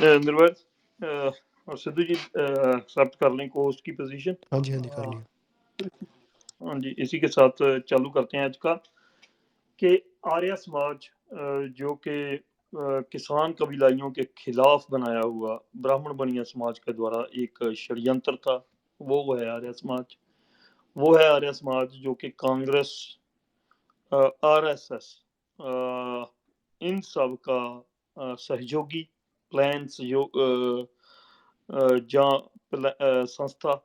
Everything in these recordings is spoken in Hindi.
निर्वैर और सिद्धू जी एक्सेप्ट कर लें होस्ट की पोजीशन। हाँ जी कर लिया। हाँ जी, इसी के साथ चालू करते हैं आज का कि आर्य समाज जो कि किसान कबीलाइयों के खिलाफ बनाया हुआ ब्राह्मण बनिया समाज के द्वारा एक षड्यंत्र था, वो है आर्य समाज। वो है आर्य समाज जो कि कांग्रेस, आरएसएस, इन सब का सहयोगी प्लान सहयोग संस्था,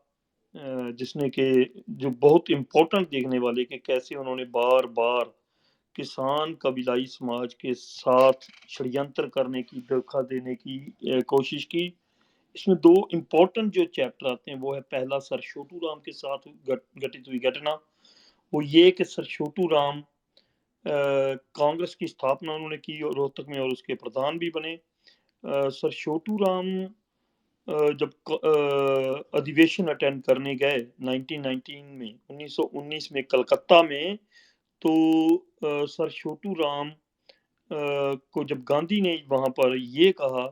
जिसने के जो बहुत इम्पोर्टेंट देखने वाले कि कैसे उन्होंने बार बार किसान कबीलाई समाज के साथ षड्यंत्र करने की, धोखा देने की कोशिश की। इसमें दो इम्पोर्टेंट जो चैप्टर आते हैं वो है पहला सर छोटू राम के साथ घटित हुई घटना। वो ये कि सर छोटू राम कांग्रेस की स्थापना उन्होंने की और रोहतक में, और उसके प्रधान भी बने। सर छोटू राम जब अधिवेशन अटेंड करने गए 1919 में कलकत्ता में, तो सर छोटू राम को जब गांधी ने वहां पर ये कहा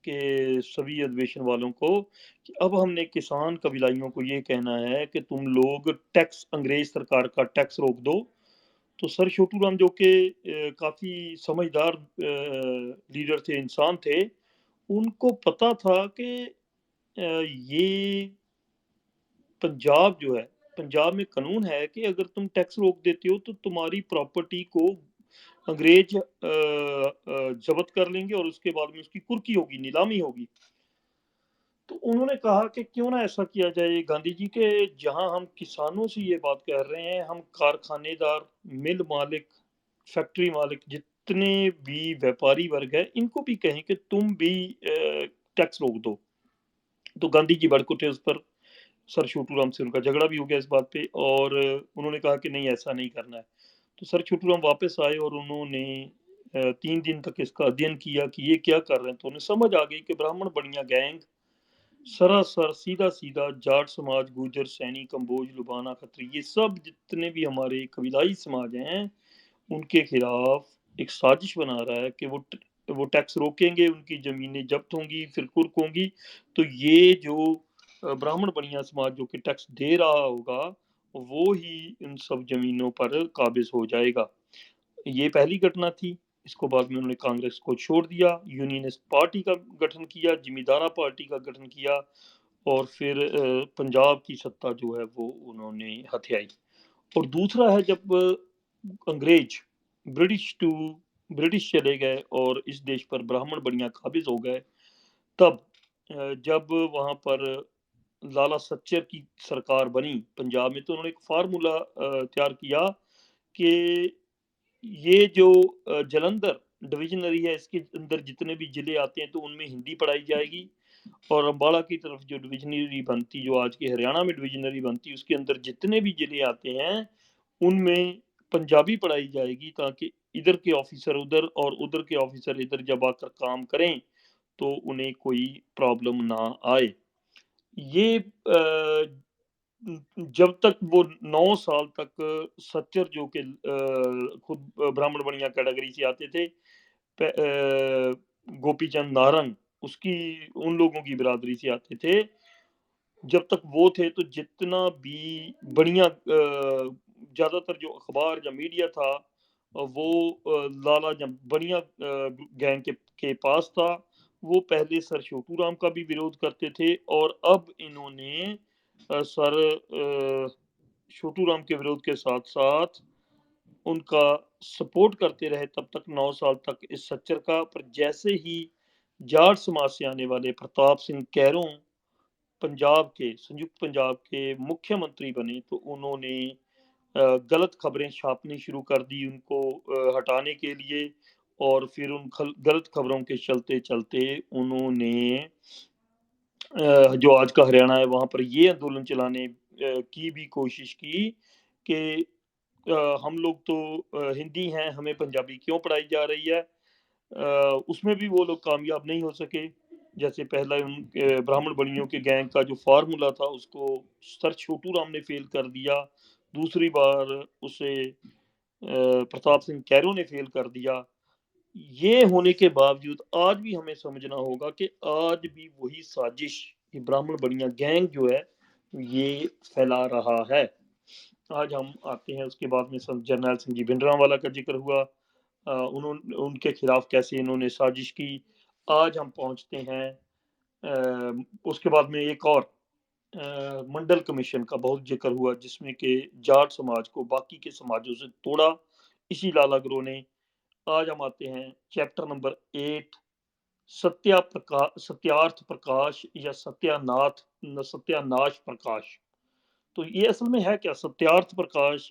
कि सभी अधिवेशन वालों को कि अब हमने किसान कबीलाइयों को ये कहना है कि तुम लोग टैक्स, अंग्रेज सरकार का टैक्स रोक दो, तो सर छोटू राम जो कि काफी समझदार लीडर थे, इंसान थे, उनको पता था कि ये पंजाब जो है, पंजाब में कानून है कि अगर तुम टैक्स रोक देते हो तो तुम्हारी प्रॉपर्टी को अंग्रेज जब्त कर लेंगे और उसके बाद में उसकी कुर्की होगी, नीलामी होगी। तो उन्होंने कहा कि क्यों ना ऐसा किया जाए गांधी जी के, जहां हम किसानों से ये बात कह रहे हैं, हम कारखानेदार, मिल मालिक, फैक्ट्री मालिक, जितने भी व्यापारी वर्ग है, इनको भी कहें कि तुम भी टैक्स रोक दो। तो गांधी जी भड़क उठे उस पर। सर छोटू राम से उनका झगड़ा भी हो गया इस बात पे, और उन्होंने कहा कि नहीं, ऐसा नहीं करना है। तो सर छोटू राम वापस आए और उन्होंने 3 दिन तक इसका अध्ययन किया कि ये क्या कर रहे हैं। तो उन्हें समझ आ गई कि ब्राह्मण बनिया गैंग सरासर सीधा सीधा जाट समाज, गुर्जर, सैनी, कंबोज, लुबाना, खत्री, ये सब जितने भी हमारे कबीलाई समाज हैं, उनके खिलाफ एक साजिश बना रहा है कि वो टैक्स रोकेंगे, उनकी जमीनें जब्त होंगी, फिर कुर्क होंगी। तो ये जो ब्राह्मण बनिया समाज जो कि टैक्स दे रहा होगा, वो ही इन सब जमीनों पर काबिज हो जाएगा। ये पहली घटना थी। इसको बाद में उन्होंने कांग्रेस को छोड़ दिया, यूनियनिस्ट पार्टी का गठन किया, जिमीदारा पार्टी का गठन किया, और फिर पंजाब की सत्ता जो है वो उन्होंने हथियाई। और दूसरा है जब अंग्रेज ब्रिटिश चले गए और इस देश पर ब्राह्मण बनिया काबिज हो गए, तब जब वहां पर लाला सच्चर की सरकार बनी पंजाब में, तो उन्होंने एक फार्मूला तैयार किया कि ये जो जलंधर डिविजनरी है, इसके अंदर जितने भी जिले आते हैं तो उनमें हिंदी पढ़ाई जाएगी, और अम्बाला की तरफ जो डिविजनरी बनती, जो आज के हरियाणा में डिविजनरी बनती, उसके अंदर जितने भी जिले आते हैं उनमें पंजाबी पढ़ाई जाएगी, ताकि इधर के ऑफिसर उधर और उधर के ऑफिसर इधर जब आकर काम करें तो उन्हें कोई प्रॉब्लम ना आए। ये जब तक वो 9 साल तक सच्चर जो कि खुद ब्राह्मण बनिया कैटेगरी से आते थे, गोपीचंद नारंग उसकी, उन लोगों की बिरादरी से आते थे, जब तक वो थे तो जितना भी बढ़िया ज्यादातर जो अखबार या मीडिया था वो लाला जब बढ़िया गैंग के पास था। वो पहले सर छोटू राम का भी विरोध करते थे, और अब इन्होंने सर छोटू राम के विरोध के साथ साथ उनका सपोर्ट करते रहे तब तक, 9 साल तक इस सच्चर का। पर जैसे ही जाट समाज से आने वाले प्रताप सिंह कैरों पंजाब के, संयुक्त पंजाब के मुख्यमंत्री बने, तो उन्होंने गलत खबरें छापनी शुरू कर दी उनको हटाने के लिए, और फिर उन गलत खबरों के चलते चलते उन्होंने जो आज का हरियाणा है वहां पर ये आंदोलन चलाने की भी कोशिश की कि हम लोग तो हिंदी हैं, हमें पंजाबी क्यों पढ़ाई जा रही है। उसमें भी वो लोग कामयाब नहीं हो सके। जैसे पहला ब्राह्मण बनियों के गैंग का जो फार्मूला था उसको सर छोटू राम ने फेल कर दिया, दूसरी बार उसे प्रताप सिंह कैरों ने फेल कर दिया। ये होने के बावजूद आज भी हमें समझना होगा कि आज भी वही साजिश, ये ब्राह्मण बड़िया गैंग जो है ये फैला रहा है। आज हम आते हैं उसके बाद में जर्नैल सिंह जी भिंडरांवाला का जिक्र हुआ, उन्होंने उनके खिलाफ कैसे इन्होंने साजिश की। आज हम पहुंचते हैं उसके बाद में एक और मंडल कमीशन का बहुत जिक्र हुआ जिसमें कि जाट समाज को बाकी के समाजों से तोड़ा इसी लाला ग्रोह ने। आज हम आते हैं चैप्टर नंबर 8, सत्यार्थ प्रकाश या सत्यानाश प्रकाश। तो ये असल में है क्या? सत्यार्थ प्रकाश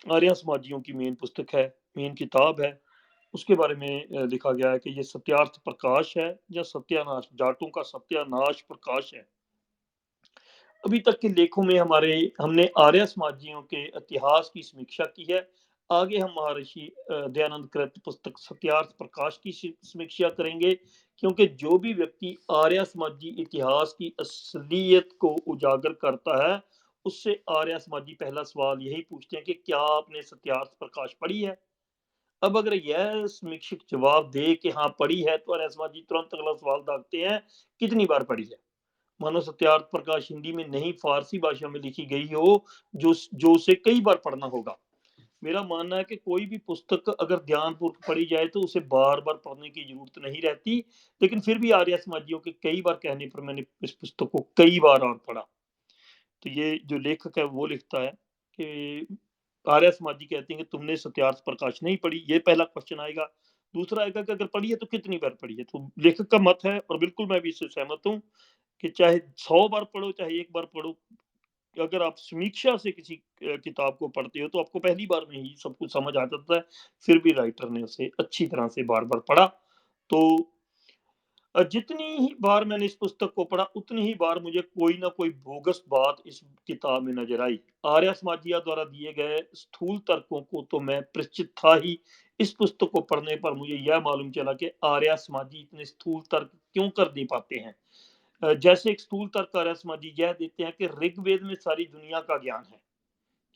आर्य समाजियों की मेन पुस्तक है, मेन किताब है। उसके बारे में लिखा गया है कि ये सत्यार्थ प्रकाश है या सत्यानाश, जाटों का सत्यानाश प्रकाश है। अभी तक के लेखों में हमने आर्य समाजियों के इतिहास की समीक्षा की है। आगे हम महर्षि दयानंद कृत पुस्तक सत्यार्थ प्रकाश की समीक्षा करेंगे, क्योंकि जो भी व्यक्ति आर्य समाजी इतिहास की असलियत को उजागर करता है उससे आर्य समाजी पहला सवाल यही पूछते हैं कि क्या आपने सत्यार्थ प्रकाश पढ़ी है। अब अगर यह समीक्षक जवाब दे कि हाँ पढ़ी है, तो आर्य समाजी तुरंत अगला सवाल दागते हैं कितनी बार पढ़ी है। मानो सत्यार्थ प्रकाश हिंदी में नहीं फारसी भाषा में लिखी गई हो, जो उसे कई बार पढ़ना होगा। मेरा मानना है कि कोई भी पुस्तक अगर ध्यानपूर्वक पढ़ी जाए तो उसे बार बार पढ़ने की जरूरत नहीं रहती, लेकिन फिर भी आर्य समाजियों के कई बार कहने पर मैंने इस पुस्तक को कई बार और पढ़ा। तो ये जो लेखक है वो लिखता है कि आर्य समाजी कहते हैं कि तुमने सत्यार्थ प्रकाश नहीं पढ़ी, ये पहला क्वेश्चन आएगा। दूसरा आएगा कि अगर पढ़ी है तो कितनी बार पढ़ी है। तो लेखक का मत है और बिल्कुल मैं भी इससे सहमत हूँ कि चाहे 100 बार पढ़ो चाहे एक बार पढ़ो, अगर आप समीक्षा से किसी किताब को पढ़ते हो तो आपको पहली बार में ही सब कुछ समझ आ जाता है। फिर भी राइटर ने उसे अच्छी तरह से बार बार पढ़ा। तो जितनी ही बार मैंने इस पुस्तक को पढ़ा उतनी ही बार मुझे कोई ना कोई बोगस बात इस किताब में नजर आई। आर्य समाजिया द्वारा दिए गए स्थूल तर्कों को तो मैं परिचित था ही, इस पुस्तक को पढ़ने पर मुझे यह मालूम चला कि आर्य समाजी इतने स्थूल तर्क क्यों कर नहीं पाते हैं। जैसे एक स्थूल तर्क आर्य समाजी यह देते हैं कि ऋग्वेद में सारी दुनिया का ज्ञान है,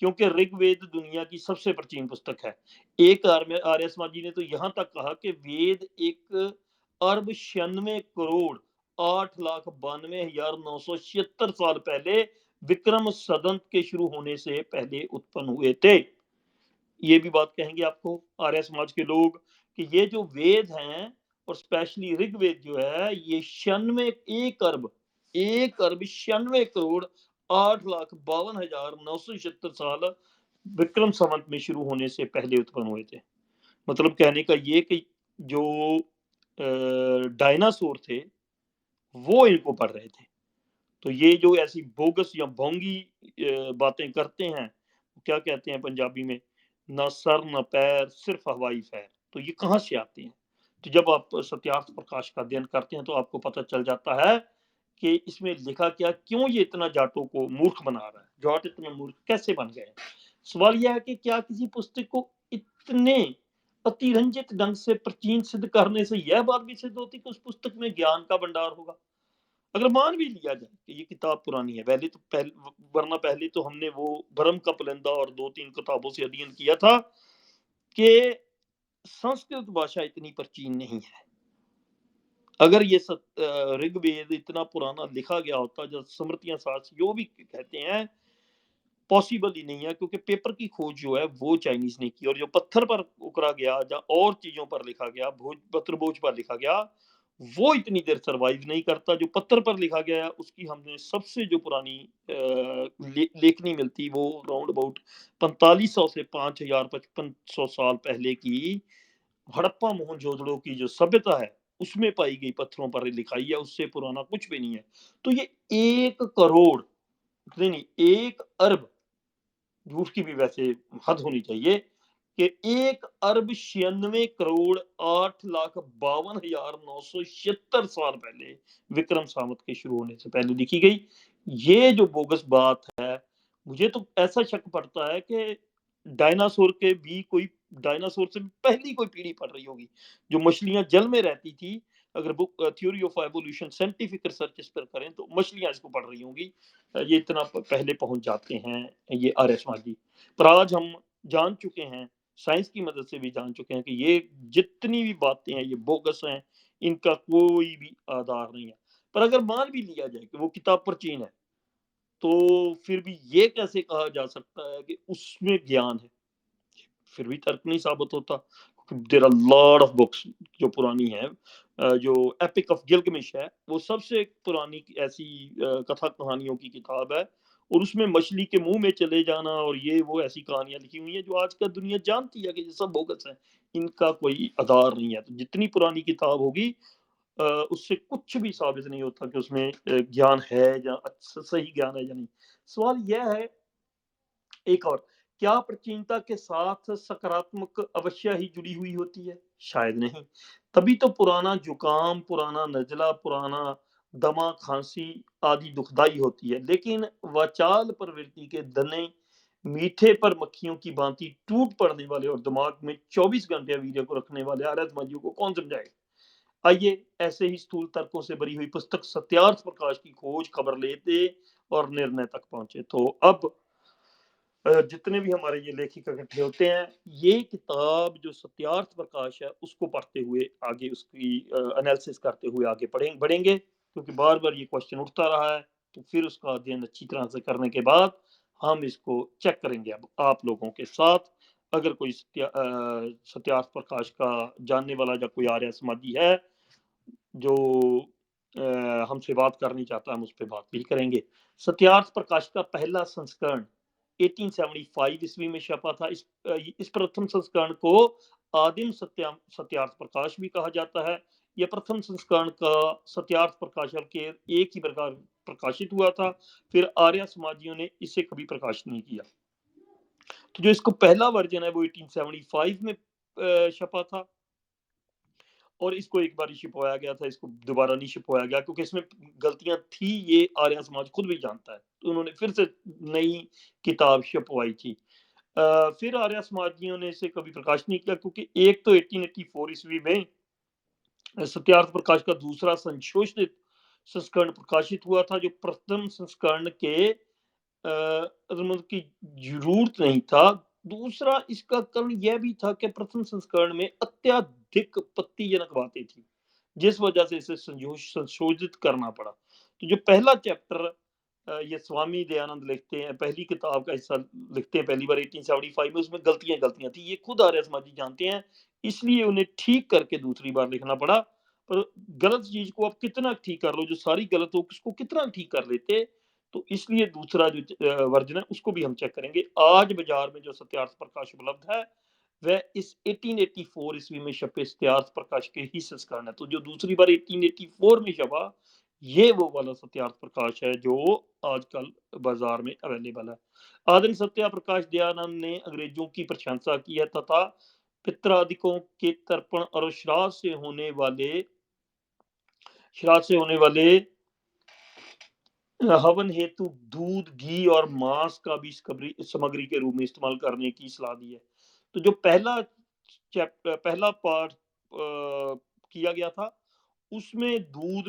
क्योंकि ऋग्वेद दुनिया की सबसे प्राचीन पुस्तक है। एक आर्य समाजी ने तो यहाँ तक कहा कि वेद 1 अरब 96 करोड़ 8 लाख 92 हजार 976 साल पहले विक्रम सदन के शुरू होने से पहले उत्पन्न हुए थे। ये भी बात कहेंगे आपको आर्य समाज के लोग कि ये जो वेद हैं और स्पेशली ऋग्वेद जो है ये 1 अरब 91 करोड़ 8 लाख 52 हजार 976 साल विक्रम संवत में शुरू होने से पहले उत्पन्न हुए थे। मतलब कहने का ये कि जो डायनासोर थे वो इनको पढ़ रहे थे। तो ये जो ऐसी बोगस या भोंगी बातें करते हैं, क्या कहते हैं पंजाबी में, ना सर ना पैर सिर्फ हवाई फैर, तो ये कहाँ से आते हैं? तो जब आप सत्यार्थ प्रकाश का अध्ययन करते हैं तो आपको पता चल जाता है कि इसमें लिखा क्या, क्यों ये इतना जाटों को मूर्ख बना रहा है, जाट इतने मूर्ख कैसे बन गए। सवाल यह है कि क्या किसी पुस्तक को इतने अतिरंजित ढंग से प्राचीन सिद्ध करने से यह बात भी सिद्ध होती कि उस पुस्तक में ज्ञान का भंडार होगा। अगर मान भी लिया जाए कि ये किताब पुरानी है, वरना पहले तो हमने वो भरम का पुलंदा और 2-3 किताबों से अध्ययन किया था कि संस्कृत भाषा इतनी प्राचीन नहीं है। अगर ये ऋग्वेद इतना पुराना लिखा गया होता, जो स्मृतियां शास्त्र जो भी कहते हैं, पॉसिबल ही नहीं है, क्योंकि पेपर की खोज जो है वो चाइनीज ने की, और जो पत्थर पर उकरा गया या और चीजों पर लिखा गया, पत्र बोझ पर लिखा गया, वो इतनी देर सरवाइव नहीं करता। जो पत्थर पर लिखा गया है उसकी हमने सबसे जो पुरानी लेखनी मिलती वो राउंड अबाउट 4500 से 5500 साल पहले की हड़प्पा मोहनजोदड़ो की जो सभ्यता है उसमें पाई गई पत्थरों पर लिखाई है, उससे पुराना कुछ भी नहीं है। तो ये 1 करोड़ नहीं, 1 अरब, झूठ की भी वैसे हद होनी चाहिए कि 1 अरब 96 करोड़ 8 लाख 52 हजार 976 साल पहले विक्रम संवत के शुरू होने से पहले लिखी गई। ये जो बोगस बात है, मुझे तो ऐसा शक पड़ता है कि डायनासोर के भी कोई डायनासोर से पहली कोई पीढ़ी पड़ रही होगी, जो मछलियां जल में रहती थी। अगर book theory of evolution scientific research इस पर करें तो मछलियां इसको पढ़ रही होंगी। ये इतना पहले पहुंच जाते हैं ये आर्य समाजी। पर आज हम जान चुके हैं साइंस की मदद से भी जान चुके हैं कि ये जितनी भी बातें हैं ये बोगस हैं, इनका कोई भी आधार नहीं है। पर अगर मान भी लिया जाए कि वो किताब प्राचीन है, तो फिर भी ये कैसे कहा जा सकता है कि उसमें ज्ञान है? फिर भी तर्क नहीं साबित होता। There are lot of books जो पुरानी हैं, जो एपिक ऑफ गिलगमिश है, वो सबसे पुरानी ऐसी कथा कहानियों की किताब है, और उसमें मछली के मुंह में चले जाना और ये वो ऐसी कहानियां लिखी हुई हैं जो आज का दुनिया जानती है कि ये सब बोगस है, इनका कोई आधार नहीं है। तो जितनी पुरानी किताब होगी, उससे कुछ भी साबित नहीं होता कि उसमें ज्ञान है या सही ज्ञान है या नहीं। सवाल यह है एक और, क्या प्राचीनता के साथ सकारात्मक अवश्य ही जुड़ी हुई होती है? शायद नहीं। तभी तो पुराना जुकाम, पुराना नज़ला, पुराना दमा, खाँसी आदि दुखदाई होती है। लेकिन वाचाल प्रवृत्ति के दने मीठे पर मक्खियों की भाँति टूट पड़ने वाले और दिमाग में 24 घंटे वीर्य को रखने वाले आर्यसमाजियों को कौन समझाए? आइए ऐसे ही स्थूल तर्कों से भरी हुई पुस्तक सत्यार्थ प्रकाश की खोज खबर लेते और निर्णय तक पहुँचे। तो अब जितने भी हमारे ये लेखक इकट्ठे होते हैं, ये किताब जो सत्यार्थ प्रकाश है, उसको पढ़ते हुए आगे उसकी एनालिसिस करते हुए आगे बढ़ेंगे, क्योंकि बार-बार ये क्वेश्चन उठता रहा है, तो फिर उसका अध्ययन अच्छी तरह से करने के बाद हम इसको चेक करेंगे अब आप लोगों के साथ। अगर कोई सत्यार्थ प्रकाश का जानने वाला या कोई आर्य समाजी है, जो हमसे बात करनी चाहता है, हम उस पे बात भी करेंगे। सत्यार्थ प्रकाश का पहला संस्करण 1875 ईस्वी में छपा था। इस प्रथम संस्करण को आदिम सत्यार्थ प्रकाश भी कहा जाता है। यह प्रथम संस्करण का सत्यार्थ प्रकाशन के एक ही प्रकार प्रकाशित हुआ था, फिर आर्य समाजियों ने इसे कभी प्रकाशित नहीं किया। तो जो इसको पहला वर्जन है वो 1875 में छपा था, और इसको एक बार ही छिपवाया गया था, इसको दोबारा नहीं छिपवाया गया क्योंकि इसमें गलतियां थी, ये आर्य समाज खुद भी जानता है, तो उन्होंने फिर से नई किताब छपवाई थी। फिर आर्य समाजियों ने इसे कभी प्रकाश नहीं किया, क्योंकि एक तो 1884 ईस्वी में सत्यार्थ प्रकाश का दूसरा संशोधित संस्करण प्रकाशित हुआ था, जो प्रथम संस्करण के मतलब की जरूरत नहीं था। दूसरा इसका कारण यह भी था कि प्रथम संस्करण में अत्यधिक पत्तीजनक बातें थी, जिस वजह से इसे संशोधित करना पड़ा। तो जो पहला चैप्टर ये स्वामी दयानंद लिखते हैं, पहली किताब का हिस्सा लिखते हैं पहली बार 1875 में, उसमें गलतियां थी, ये खुद आर्य समाजी जानते हैं, इसलिए उन्हें ठीक करके दूसरी बार लिखना पड़ा। पर गलत चीज को आप कितना ठीक कर लो, जो सारी गलत हो उसको कितना ठीक कर लेते, तो इसलिए दूसरा जो वर्जन है उसको भी हम चेक करेंगे। आज बाजार में जो सत्यार्थ प्रकाश उपलब्ध है, वह इस 1884 ईस्वी में छपे सत्यार्थ प्रकाश के ही संस्करण है। तो जो दूसरी बार 1884 में छपा, ये वो वाला सत्यार्थ प्रकाश है जो आजकल बाजार में अवेलेबल है। आदरणीय सत्या प्रकाश दयानंद ने अंग्रेजों की प्रशंसा की है तथा पित्रादिकों के तर्पण और श्राद्ध से होने वाले हवन हेतु दूध, घी और मांस का भी सामग्री के रूप में इस्तेमाल करने की सलाह दी है। तो जो पहला पाठ किया गया था, उसमें दूध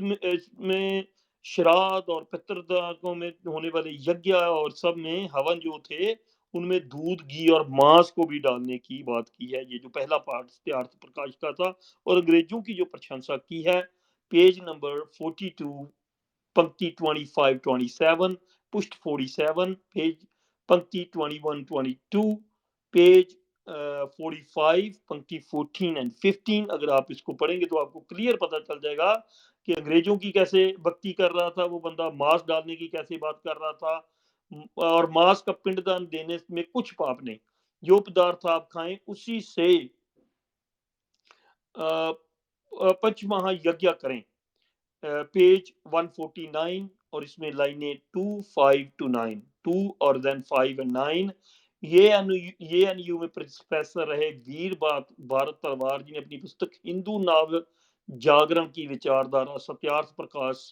में श्राद्ध और पितृदाकों में होने वाले यज्ञ और सब में हवन जो थे, उनमें दूध, घी और मांस को भी डालने की बात की है। ये जो पहला पाठ सत्यार्थ प्रकाश का था, और अंग्रेजों की जो प्रशंसा की है, पेज नंबर 42, पंक्ति 25-27, पुष्ट 47, पेज पंक्ति 21-22, पेज 45, पंक्ति 14 एंड 15। अगर आप इसको पढ़ेंगे तो आपको क्लियर पता चल जाएगा कि अंग्रेजों की कैसे भक्ति कर रहा था वो बंदा, मांस डालने की कैसे बात कर रहा था, और मांस का पिंडदान देने में कुछ पाप नहीं। जो पदार्थ आप खाएं उसी से पंचमहा यज्ञ करें। पेज 149, और इसमें लाइनें 2, 5 to 9, 2 और देन 5 एंड 9। ये एनयू में प्रोफेसर रहे वीर भारत तलवार जी ने अपनी पुस्तक हिंदू नाव जागरण की विचारधारा सत्यार्थ प्रकाश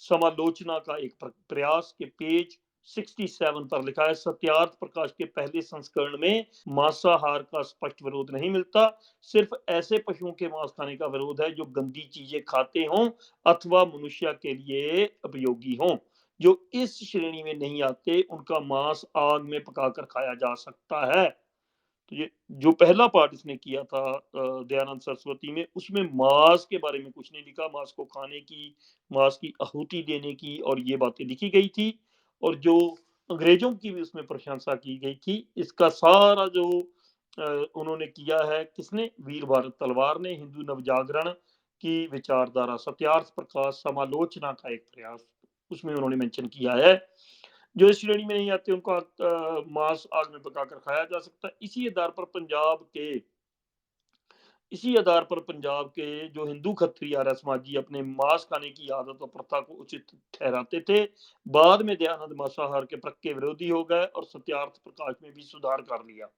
समालोचना का एक प्रयास के पेज 67 पर लिखा है, सत्यार्थ प्रकाश के पहले संस्करण में मांसाहार का स्पष्ट विरोध नहीं मिलता, सिर्फ ऐसे पशुओं के मांस खाने का विरोध है जो गंदी चीजें खाते हों अथवा मनुष्य के लिए उपयोगी हों। जो इस श्रेणी में नहीं आते, उनका मांस आग में पकाकर खाया जा सकता है। तो ये जो पहला पार्ट इसने किया था दयानंद सरस्वती में, उसमें मांस के बारे में कुछ नहीं लिखा, मांस को खाने की, मांस की आहुति देने की और ये बातें लिखी गई थी। और जो अंग्रेजों की भी उसमें प्रशंसा की गई थी। इसका सारा जो उन्होंने किया है, किसने? वीर भारत तलवार ने, हिंदू नवजागरण की विचारधारा, सत्यार्थ प्रकाश समालोचना का एक प्रयास उसमें उन्होंने मेंशन किया है। जो इस श्रेणी में नहीं आते उनको मांस आग में पकाकर खाया जा सकता है। इसी आधार पर पंजाब के जो हिंदू खत्रिय आर्य समाजी अपने मांस खाने की आदत और प्रथा को उचित ठहराते थे। बाद में दयानंद मांसाहार के पक्के विरोधी हो गए और सत्यार्थ प्रकाश में भी सुधार कर लिया।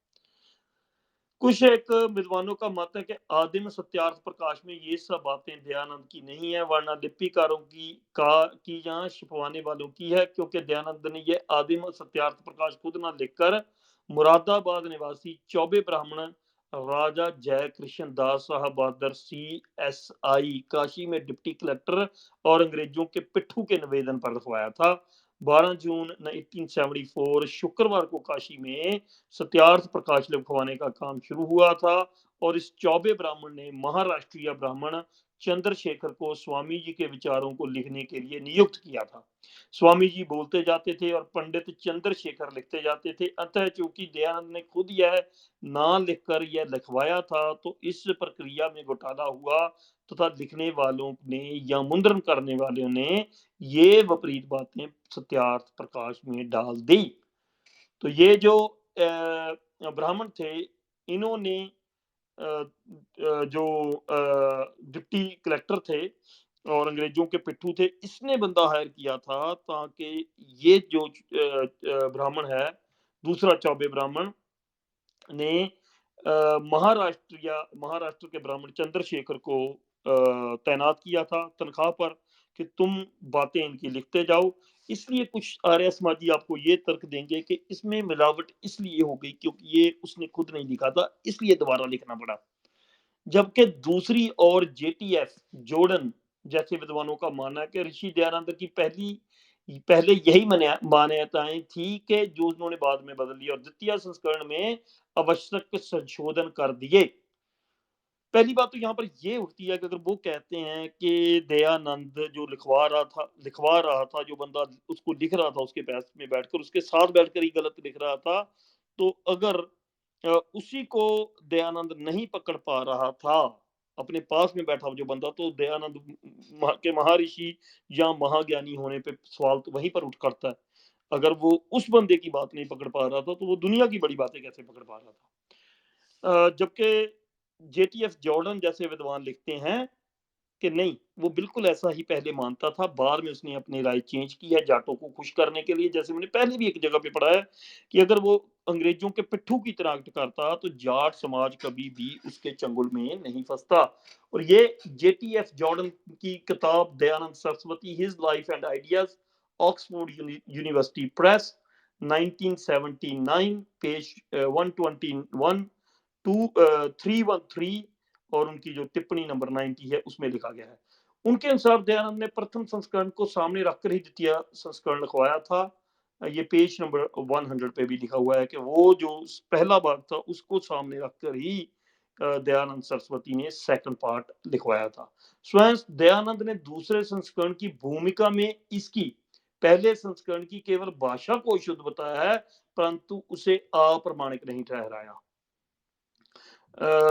कुछ एक विद्वानों का मत है कि आदिम सत्यार्थ प्रकाश में ये सब बातें दयानंद की नहीं है, वरना लिपिकारों की या छपवाने वालों की है, क्योंकि दयानंद ने ये आदिम सत्यार्थ प्रकाश खुद ना लिखकर मुरादाबाद निवासी चौबे ब्राह्मण राजा जय कृष्ण दास साहब बहादुर CSI काशी में डिप्टी कलेक्टर और अंग्रेजों के पिट्ठू के निवेदन पर लिखवाया था। 12 जून 1874 शुक्रवार को काशी में सत्यार्थ प्रकाश लिखवाने का काम शुरू हुआ था और इस चौबे ब्राह्मण ने महाराष्ट्रीय ब्राह्मण चंद्रशेखर को स्वामी जी के विचारों को लिखने के लिए नियुक्त किया था। स्वामी जी बोलते जाते थे और पंडित चंद्रशेखर लिखते जाते थे। अतः चूंकि दयानंद ने खुद यह ना लिखकर यह लिखवाया था, तो इस प्रक्रिया में घोटाला हुआ तथा लिखने वालों ने या मुद्रण करने वालों ने ये विपरीत बातें सत्यार्थ प्रकाश में डाल दी। तो ये जो ब्राह्मण थे, इन्होंने जो डिप्टी कलेक्टर थे और अंग्रेजों के पिट्ठू थे, इसने बंदा हायर किया था ताकि ये जो ब्राह्मण है, दूसरा चौबे ब्राह्मण ने महाराष्ट्र के ब्राह्मण चंद्रशेखर को तैनात किया था तनख्वाह पर कि तुम बातें इनकी लिखते जाओ। इसलिए कुछ आर्य समाजी आपको ये तर्क देंगे कि इसमें मिलावट इसलिए हो गई क्योंकि ये उसने खुद नहीं लिखा था, इसलिए दोबारा लिखना पड़ा। जबकि दूसरी ओर JTF जॉर्डन जैसे विद्वानों का मानना है कि ऋषि दयानंद की पहले यही मान्यताएं थी कि जो उन्होंने बाद में बदल ली और द्वितीय संस्करण में आवश्यक संशोधन कर दिए। पहली बात तो यहाँ पर ये उठती है कि अगर वो कहते हैं कि दयानंद जो लिखवा रहा था, जो बंदा उसको लिख रहा था उसके पास में बैठकर, उसके साथ बैठकर ही गलत लिख रहा था, तो अगर उसी को दयानंद नहीं पकड़ पा रहा था, अपने पास में बैठा जो बंदा, तो दयानंद के महर्षि या महाज्ञानी होने पे सवाल तो वहीं पर उठ करता है। अगर वो उस बंदे की बात नहीं पकड़ पा रहा था, तो वो दुनिया की बड़ी बातें कैसे पकड़ पा रहा था? जबकि JTF जॉर्डन जैसे विद्वान लिखते हैं कि नहीं, वो बिल्कुल ऐसा ही पहले मानता था, बाद में उसने अपनी राय चेंज की है जाटों को खुश करने के लिए। जैसे मैंने पहले भी एक जगह पे पढ़ा है कि अगर वो अंग्रेजों के पिट्ठू की तरह एक्ट करता, तो जाट समाज कभी भी उसके चंगुल में नहीं फंसता। और ये JTF जॉर्डन की किताब Dayanand Saraswati, his life and ideas, Oxford university press, 1979, page 121 313, और उनकी जो टिप्पणी नंबर 90 है उसमें लिखा गया है। उनके अनुसार दयानंद ने प्रथम संस्करण को सामने रखकर ही द्वितीय संस्करण लिखवाया था। ये पेज नंबर 100 पे भी लिखा हुआ है कि वो जो पहला भाग था उसको सामने रखकर ही दयानंद सरस्वती ने सेकंड पार्ट लिखवाया था। स्वयं दयानंद ने दूसरे संस्करण की भूमिका में इसकी पहले संस्करण की केवल भाषा को शुद्ध बताया है, परंतु उसे अप्रमाणिक नहीं ठहराया।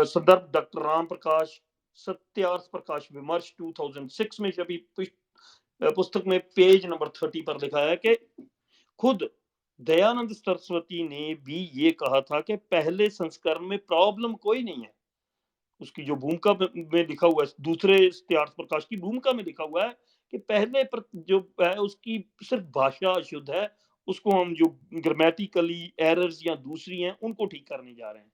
संदर्भ डॉक्टर राम प्रकाश सत्यार्थ प्रकाश विमर्श 2006 में छपी पुस्तक में पेज नंबर 30 पर लिखा है कि खुद दयानंद सरस्वती ने भी ये कहा था कि पहले संस्करण में प्रॉब्लम कोई नहीं है। उसकी जो भूमिका में लिखा हुआ है, दूसरे सत्यार्थ प्रकाश की भूमिका में लिखा हुआ है कि पहले पर जो है उसकी सिर्फ भाषा अशुद्ध है, उसको हम जो ग्रामेटिकली एरर्स या दूसरी हैं उनको ठीक करने जा रहे हैं।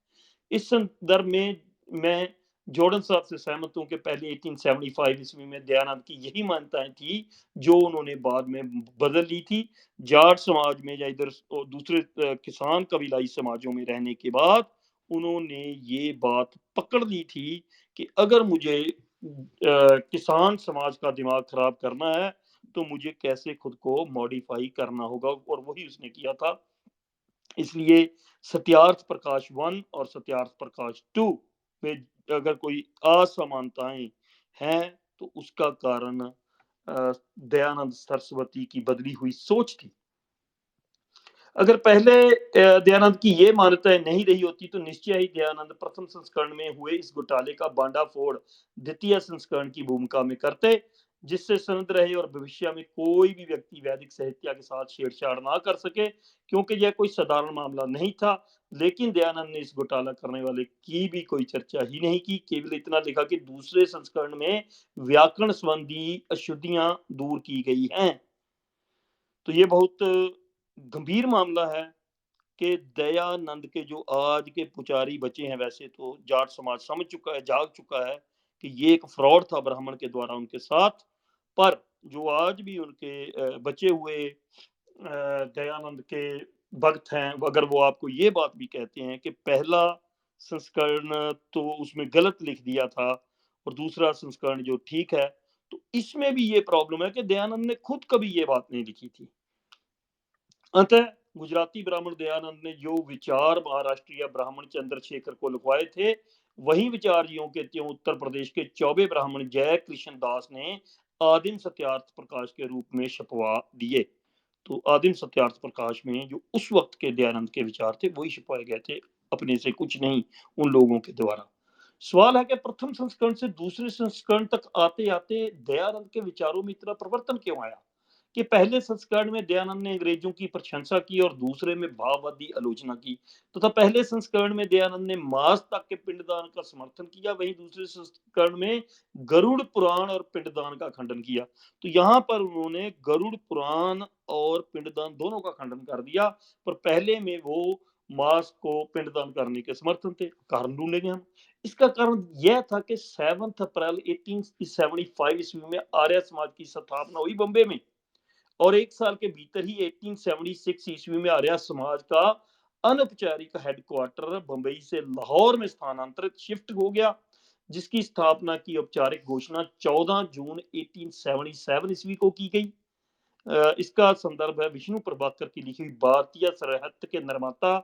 इस संदर्भ में मैं जॉर्डन साहब से सहमत हूँ कि पहले 1875 ईस्वी में दयानंद की यही मान्यताएं थी जो उन्होंने बाद में बदल ली थी। जाट समाज में या इधर दूसरे किसान कबीलाई समाजों में रहने के बाद उन्होंने ये बात पकड़ ली थी कि अगर मुझे किसान समाज का दिमाग खराब करना है, तो मुझे कैसे खुद को मॉडिफाई करना होगा, और वही उसने किया था। इसलिए सत्यार्थ प्रकाश 1 और सत्यार्थ प्रकाश 2 में अगर कोई असमानताएं हैं तो उसका कारण दयानंद सरस्वती की बदली हुई सोच थी। अगर पहले दयानंद की ये मान्यताएं नहीं रही होती तो निश्चय ही दयानंद प्रथम संस्करण में हुए इस घोटाले का बांडाफोड़ द्वितीय संस्करण की भूमिका में करते, जिससे सनद रहे और भविष्य में कोई भी व्यक्ति वैदिक साहित्य के साथ छेड़छाड़ ना कर सके, क्योंकि यह कोई साधारण मामला नहीं था। लेकिन दयानंद ने इस घोटाला करने वाले की भी कोई चर्चा ही नहीं की, केवल इतना लिखा कि दूसरे संस्करण में व्याकरण संबंधी अशुद्धियां दूर की गई हैं। तो ये बहुत गंभीर मामला है कि दयानंद के जो आज के पुजारी बचे हैं, वैसे तो जाट समाज समझ चुका है, जाग चुका है कि ये एक फ्रॉड था ब्राह्मण के द्वारा उनके साथ। पर जो आज भी उनके बचे हुए दयानंद के भक्त हैं, अगर वो आपको ये बात भी कहते हैं कि पहला संस्करण तो उसमें गलत लिख दिया था और दूसरा संस्करण जो ठीक है, तो इसमें भी ये प्रॉब्लम है कि दयानंद ने खुद कभी ये बात नहीं लिखी थी। अतः गुजराती ब्राह्मण दयानंद ने जो विचार महाराष्ट्रीय ब्राह्मण चंद्रशेखर को लिखवाए थे, वही विचार ज्यों के त्यों उत्तर प्रदेश के चौबे ब्राह्मण जय कृष्ण दास ने आदिम सत्यार्थ प्रकाश के रूप में छपवा दिए। तो आदिम सत्यार्थ प्रकाश में जो उस वक्त के दयानंद के विचार थे वही छुपाए गए थे, अपने से कुछ नहीं, उन लोगों के द्वारा। सवाल है कि प्रथम संस्करण से दूसरे संस्करण तक आते आते दयानंद के विचारों में इतना परिवर्तन क्यों आया कि पहले संस्करण में दयानंद ने अंग्रेजों की प्रशंसा की और दूसरे में भाववादी आलोचना की, तथा पहले संस्करण में दयानंद ने मांस तक के पिंडदान का समर्थन किया, वहीं दूसरे संस्करण में गरुड़ पुराण और पिंडदान का खंडन किया। तो यहाँ पर उन्होंने गरुड़ पुराण और पिंडदान दोनों का खंडन कर दिया, पर पहले में वो मांस को पिंडदान करने के समर्थन थे। कारण ढूंढेंगे हम। इसका कारण यह था कि 7 अप्रैल 1875 ईस्वी में आर्य समाज की स्थापना हुई बॉम्बे में, और एक साल के भीतर ही 1876 ईस्वी में आर्य समाज का अनौपचारिक हेडक्वार्टर बंबई से लाहौर में स्थानांतरित शिफ्ट हो गया, जिसकी स्थापना की औपचारिक घोषणा 14 जून 1877 ईस्वी को की गई। इसका संदर्भ है विष्णु प्रभाकर की लिखी हुई भारतीय साहित्य के निर्माता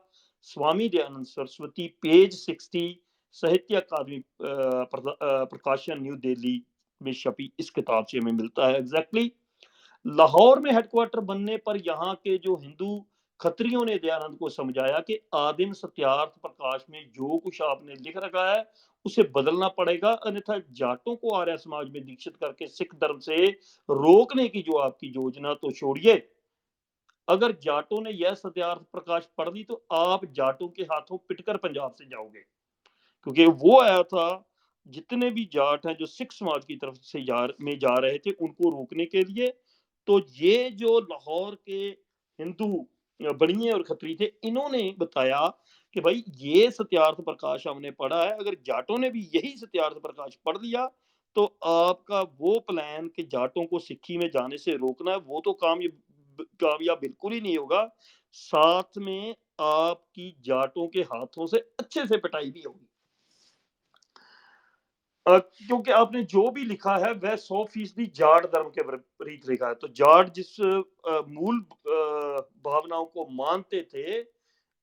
स्वामी दयानंद सरस्वती, पेज 60, साहित्य अकादमी प्रकाशन न्यू दिल्ली में छपी इस किताब से हमें मिलता है एग्जैक्टली। लाहौर में हेडक्वार्टर बनने पर यहाँ के जो हिंदू खत्रियों ने दयानंद को समझाया कि आदिम सत्यार्थ प्रकाश में जो कुछ आपने लिख रखा है उसे बदलना पड़ेगा, अन्यथा जाटों को आर्य समाज में दीक्षित करके सिख धर्म से रोकने की जो आपकी योजना, तो छोड़िए। अगर जाटों ने यह सत्यार्थ प्रकाश पढ़ ली तो आप जाटों के हाथों पिटकर पंजाब से जाओगे, क्योंकि वो आया था जितने भी जाट हैं जो सिख समाज की तरफ से जा रहे थे उनको रोकने के लिए। तो ये जो लाहौर के हिंदू बनिए और खत्री थे, इन्होंने बताया कि भाई ये सत्यार्थ प्रकाश हमने पढ़ा है, अगर जाटों ने भी यही सत्यार्थ प्रकाश पढ़ लिया तो आपका वो प्लान कि जाटों को सिक्खी में जाने से रोकना है वो तो कामयाब बिल्कुल ही नहीं होगा। साथ में आपकी जाटों के हाथों से अच्छे से पिटाई भी होगी। क्योंकि आपने जो भी लिखा है वह 100% जाट धर्म के विपरीत लिखा है। तो जाट जिस मूल भावनाओं को मानते थे,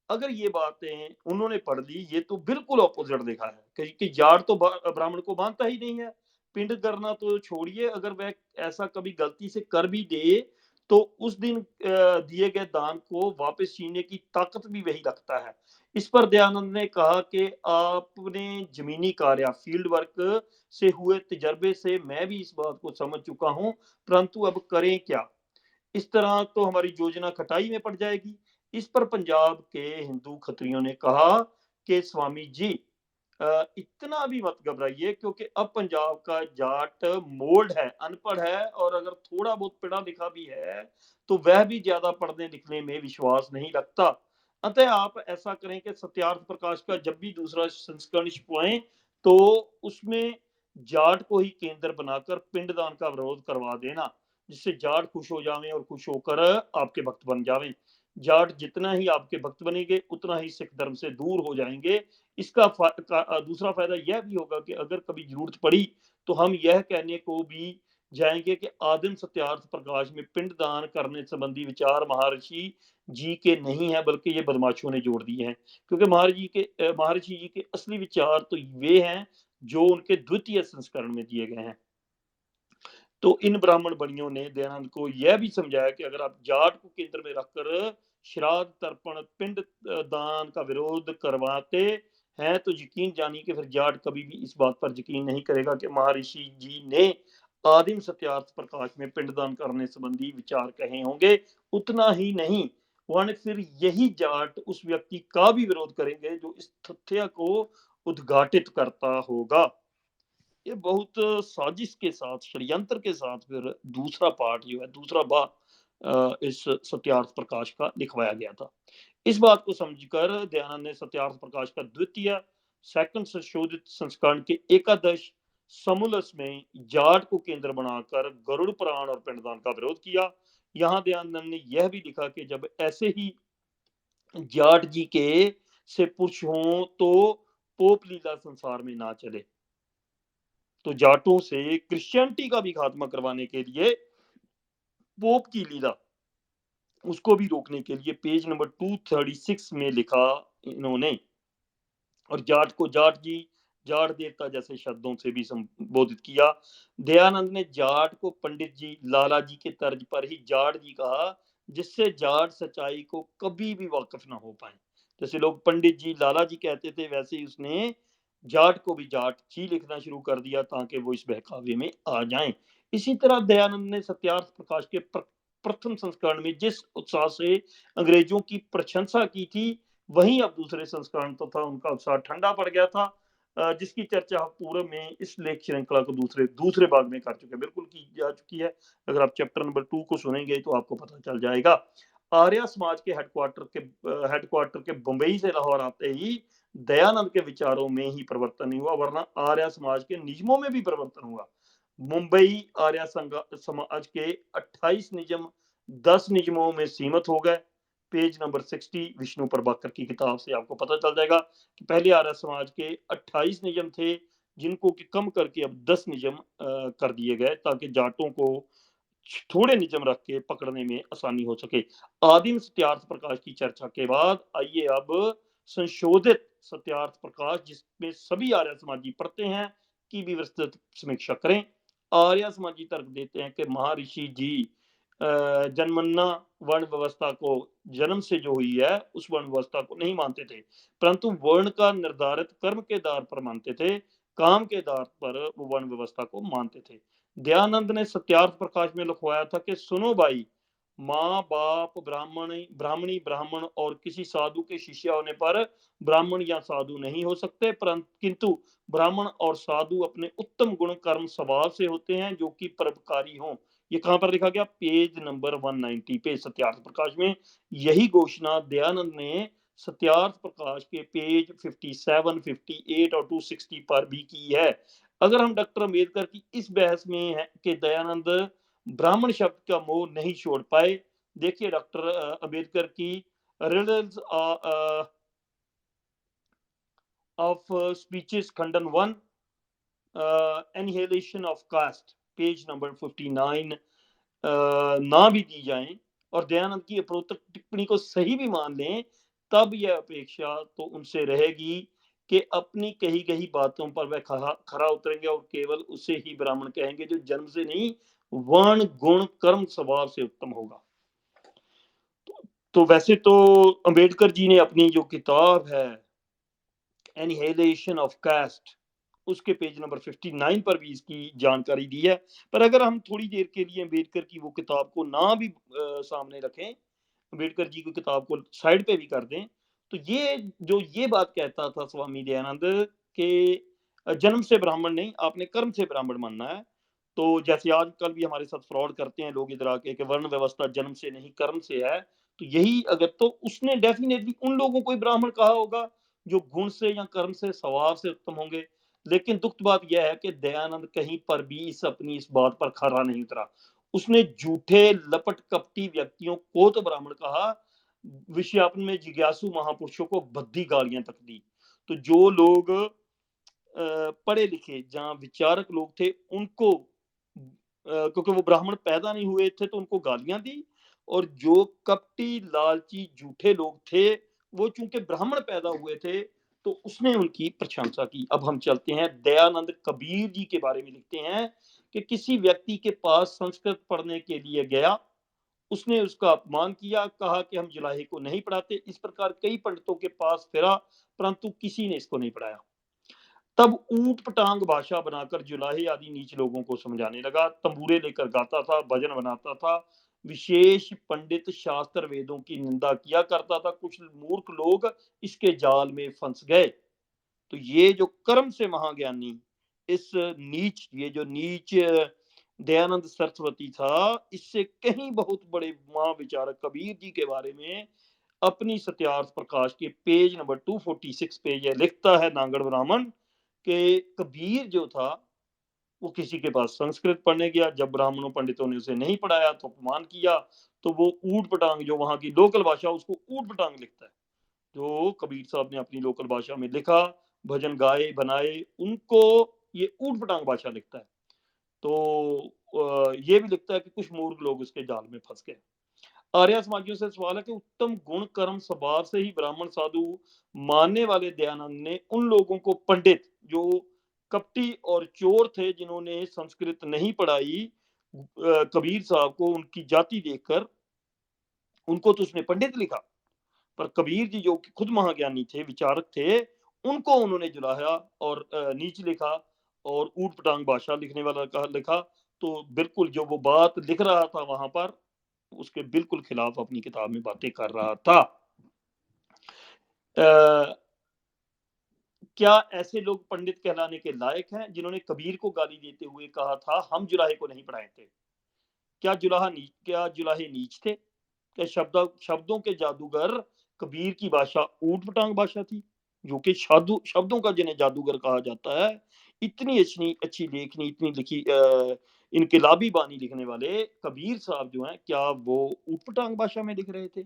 अगर ये बातें उन्होंने पढ़ ली, ये तो बिल्कुल ऑपोजिट लिखा है कि जाट तो ब्राह्मण को मानता ही नहीं है। पिंड करना तो छोड़िए, अगर वह ऐसा कभी गलती से कर भी दे तो उस दिन दिए गए दान को वापस छीनने की ताकत भी वही रखता है। इस पर दयानंद ने कहा कि आपने जमीनी कार्य फील्ड वर्क से हुए तजर्बे से मैं भी इस बात को समझ चुका हूं, परंतु अब करें क्या? इस तरह तो हमारी योजना खटाई में पड़ जाएगी। इस पर पंजाब के हिंदू खत्रियों ने कहा कि स्वामी जी इतना भी मत घबराइए, क्योंकि अब पंजाब का जाट मोल्ड है, अनपढ़ है, और अगर थोड़ा बहुत पढ़ा लिखा भी है तो वह भी ज्यादा पढ़ने लिखने में विश्वास नहीं रखता। अतः आप ऐसा करें कि सत्यार्थ प्रकाश का जब भी दूसरा संस्करण छपवाएं तो उसमें जाट को ही केंद्र बनाकर पिंडदान का विरोध करवा देना, जिससे जाट खुश हो जावें और खुश होकर आपके भक्त बन जावें। जाट जितना ही आपके भक्त बनेंगे उतना ही सिख धर्म से दूर हो जाएंगे। इसका दूसरा फायदा यह भी होगा कि अगर कभी जरूरत पड़ी तो हम यह कहने को भी जाएंगे कि आदिम सत्यार्थ प्रकाश में पिंडदान करने संबंधी विचार महर्षि जी के नहीं है, बल्कि ये बदमाशों ने जोड़ दिए हैं। क्योंकि महर्षि जी के असली विचार तो वे हैं जो उनके द्वितीय संस्करण में दिए गए हैं। तो इन ब्राह्मण बनियों ने दयानंद को यह भी समझाया कि अगर आप जाट को केंद्र में रखकर श्राद्ध तर्पण पिंड दान का विरोध करवाते हैं, तो यकीन जानिए कि फिर जाट कभी भी इस बात पर यकीन नहीं करेगा कि महर्षि जी ने आदिम सत्यार्थ प्रकाश में पिंडदान करने संबंधी विचार कहे होंगे। उतना ही नहीं, वहां फिर यही जाट उस व्यक्ति का भी विरोध करेंगे जो इस तथ्य को उद्घाटित करता होगा। ये बहुत साजिश के साथ, षड्यंत्र के साथ फिर दूसरा पार्ट जो है, दूसरा भाग इस सत्यार्थ प्रकाश का लिखवाया गया था। इस बात को समझकर दयानंद ने सत्यार्थ प्रकाश का द्वितीय सेकंड संशोधित संस्करण के एकादश समूलस में जाट को केंद्र बनाकर गरुड़ पुराण और पिंडदान का विरोध किया। यहाँ दयानंद ने यह भी लिखा कि जब ऐसे ही जाट जी के से पुरुष हों तो पोप लीला संसार में ना चले। तो जाटों से क्रिश्चियनिटी का भी खात्मा करवाने के लिए पोप की लीला, उसको भी रोकने के लिए पेज नंबर 236 में लिखा इन्होंने। और जाट को जाट जी, जाट देवता जैसे शब्दों से भी संबोधित किया। दयानंद ने जाट को पंडित जी, लाला जी के तर्ज पर ही जाट जी कहा, जिससे जाट सच्चाई को कभी भी वाकिफ ना हो पाए। जैसे लोग पंडित जी, लाला जी कहते थे, वैसे ही उसने जाट को भी जाट जी लिखना शुरू कर दिया ताकि वो इस बहकावे में आ जाएं। इसी तरह दयानंद ने सत्यार्थ प्रकाश के प्रथम संस्करण में जिस उत्साह से अंग्रेजों की प्रशंसा की थी, वहीं अब दूसरे संस्करण तो था उनका उत्साह ठंडा पड़ गया था, जिसकी चर्चा पूर्व में इस लेख श्रृंखला को दूसरे दूसरे भाग में कर चुके, बिल्कुल की जा चुकी है। अगर आप चैप्टर नंबर 2 को सुनेंगे तो आपको पता चल जाएगा। आर्य समाज के हेडक्वार्टर के बंबई से लाहौर आते ही दयानंद के विचारों में ही परिवर्तन नहीं हुआ, वरना आर्य समाज के नियमों में भी परिवर्तन हुआ। मुंबई आर्य समाज के 28 नियम 10 नियमों में सीमित हो गए। पेज नंबर 60 विष्णु प्रभाकर की किताब से आपको पता चल जाएगा कि पहले आर्य समाज के 28 नियम थे, जिनको कि कम करके अब 10 नियम कर दिए गए ताकि जाटों को थोड़े नियम रख के पकड़ने में आसानी हो सके। आदिम सत्यार्थ प्रकाश की चर्चा के बाद आइए अब संशोधित सत्यार्थ प्रकाश, जिसमें सभी आर्य समाजी पढ़ते हैं, की भी विस्तृत समीक्षा करें। आर्य समाजी तर्क देते हैं कि महर्षि जी जनगणना वर्ण व्यवस्था को जन्म से जो हुई है उस वर्ण व्यवस्था को नहीं मानते थे, परंतु वर्ण का निर्धारित कर्म के आधार पर मानते थे, काम के आधार पर वो वर्ण व्यवस्था को मानते थे। दयानंद ने सत्यार्थ प्रकाश में लिखवाया था कि सुनो भाई, माँ बाप ब्राह्मणी ब्राह्मण और किसी साधु के शिष्य होने पर ब्राह्मण या साधु नहीं हो सकते, परंतु किंतु ब्राह्मण और साधु अपने उत्तम गुण कर्म स्वभाव से होते हैं जो कि परोपकारी हों। ये कहां पर लिखा गया? पेज नंबर 190 पे सत्यार्थ प्रकाश में यही घोषणा दयानंद ने सत्यार्थ प्रकाश के पेज 57, 58 और 260 पर भी की है। अगर हम डॉक्टर अम्बेडकर की इस बहस में है कि दयानंद ब्राह्मण शब्द का मोह नहीं छोड़ पाए, देखिए डॉक्टर अम्बेडकर की रिडल्स ऑफ स्पीचेस खंडन 1, annihilation of caste, page number 59 ना भी दी जाए और दयानंद की उपरोक्त टिप्पणी को सही भी मान लें, तब यह अपेक्षा तो उनसे रहेगी कि अपनी कही गई बातों पर वह खरा उतरेंगे और केवल उसे ही ब्राह्मण कहेंगे जो जन्म से नहीं, वर्ण गुण कर्म स्वभाव से उत्तम होगा। तो वैसे तो अंबेडकर जी ने अपनी जो किताब है एनिहिलेशन ऑफ कास्ट, उसके पेज नंबर 59 पर भी इसकी जानकारी दी है। पर अगर हम थोड़ी देर के लिए अम्बेडकर की वो किताब को ना भी सामने रखें, अम्बेडकर जी की किताब को साइड पे भी कर दें, तो ये बात कहता था स्वामी दयानंद के जन्म से ब्राह्मण नहीं, आपने कर्म से ब्राह्मण मानना है। तो जैसे आजकल भी हमारे साथ फ्रॉड करते हैं लोग इधर आके कि वर्ण व्यवस्था जन्म से नहीं कर्म से है, तो यही अगर तो उसने डेफिनेटली उन लोगों को ब्राह्मण कहा होगा जो गुण से या कर्म से स्वभाव से उत्तम होंगे। लेकिन दुख बात यह है कि दयानंद कहीं पर भी इस बात पर खरा नहीं उतरा। उसने झूठे लपट कपटी व्यक्तियों को तो ब्राह्मण कहा, विषयापन में जिज्ञासु महापुरुषों को भद्दी गालियां तक दी। तो जो लोग पढ़े लिखे जहां विचारक लोग थे, उनको क्योंकि वो ब्राह्मण पैदा नहीं हुए थे तो उनको गालियां दी, और जो कपटी लालची झूठे लोग थे वो चूंकि ब्राह्मण पैदा हुए थे तो उसने उनकी प्रशंसा की। अब हम चलते हैं, दयानंद कबीर जी के बारे में लिखते हैं कि किसी व्यक्ति के पास संस्कृत पढ़ने के लिए गया, उसने उसका अपमान किया, कहा कि हम जुलाहे को नहीं पढ़ाते। इस प्रकार कई पंडितों के पास फिरा परंतु किसी ने इसको नहीं पढ़ाया। तब ऊंट पटांग भाषा बनाकर जुलाहे आदि नीच लोगों को समझाने लगा, तंबूरे लेकर गाता था, भजन बनाता था, विशेष पंडित शास्त्र वेदों की निंदा किया करता था। कुछ मूर्ख लोग इसके जाल में फंस गए। तो ये जो कर्म से महाज्ञानी, इस नीच, ये जो नीच दयानंद सरस्वती था, इससे कहीं बहुत बड़े महाविचारक कबीर जी के बारे में अपनी सत्यार्थ प्रकाश के पेज नंबर 246 पे यह लिखता है नांगड़ ब्राह्मण कि कबीर जो था वो किसी के पास संस्कृत पढ़ने गया, जब ब्राह्मणों पंडितों ने उसे नहीं पढ़ाया तो अपमान किया, तो वो ऊट पटांग, जो वहां की लोकल भाषा, उसको ऊट पटांग लिखता है। जो कबीर साहब ने अपनी लोकल भाषा में लिखा, भजन गाए बनाए, उनको ये ऊट पटांग भाषा लिखता है। तो ये भी लिखता है कि कुछ मूर्ख लोग उसके जाल में फंस गए। आर्य समाजियों से सवाल है कि उत्तम गुण कर्म स्वभाव से ही ब्राह्मण साधु मानने वाले दयानंद ने उन लोगों को, पंडित जो कपटी और चोर थे जिन्होंने संस्कृत नहीं पढ़ाई, कबीर साहब को उनकी जाति देखकर उनको तो उसने पंडित लिखा, पर कबीर जी जो खुद महाज्ञानी थे, विचारक थे, उनको उन्होंने जुलाया और नीच लिखा और ऊट पटांग भाषा लिखने वाला कहा लिखा। तो बिल्कुल जो वो बात लिख रहा था वहां पर, उसके बिल्कुल खिलाफ अपनी किताब में बातें कर रहा था। क्या ऐसे लोग पंडित कहलाने के लायक हैं जिन्होंने कबीर को गाली देते हुए कहा था हम जुलाहे को नहीं पढ़ाए थे? क्या जुलाहे नीच थे? क्या शब्दों के जादूगर कबीर की भाषा ऊट पटांग भाषा थी, जो कि शब्दों का जिन्हें जादूगर कहा जाता है? इतनी अच्छी अच्छी लेखनी, इतनी लिखी इनकलाबी बानी लिखने वाले कबीर साहब जो हैं, क्या वो ऊट पटांग भाषा में लिख रहे थे?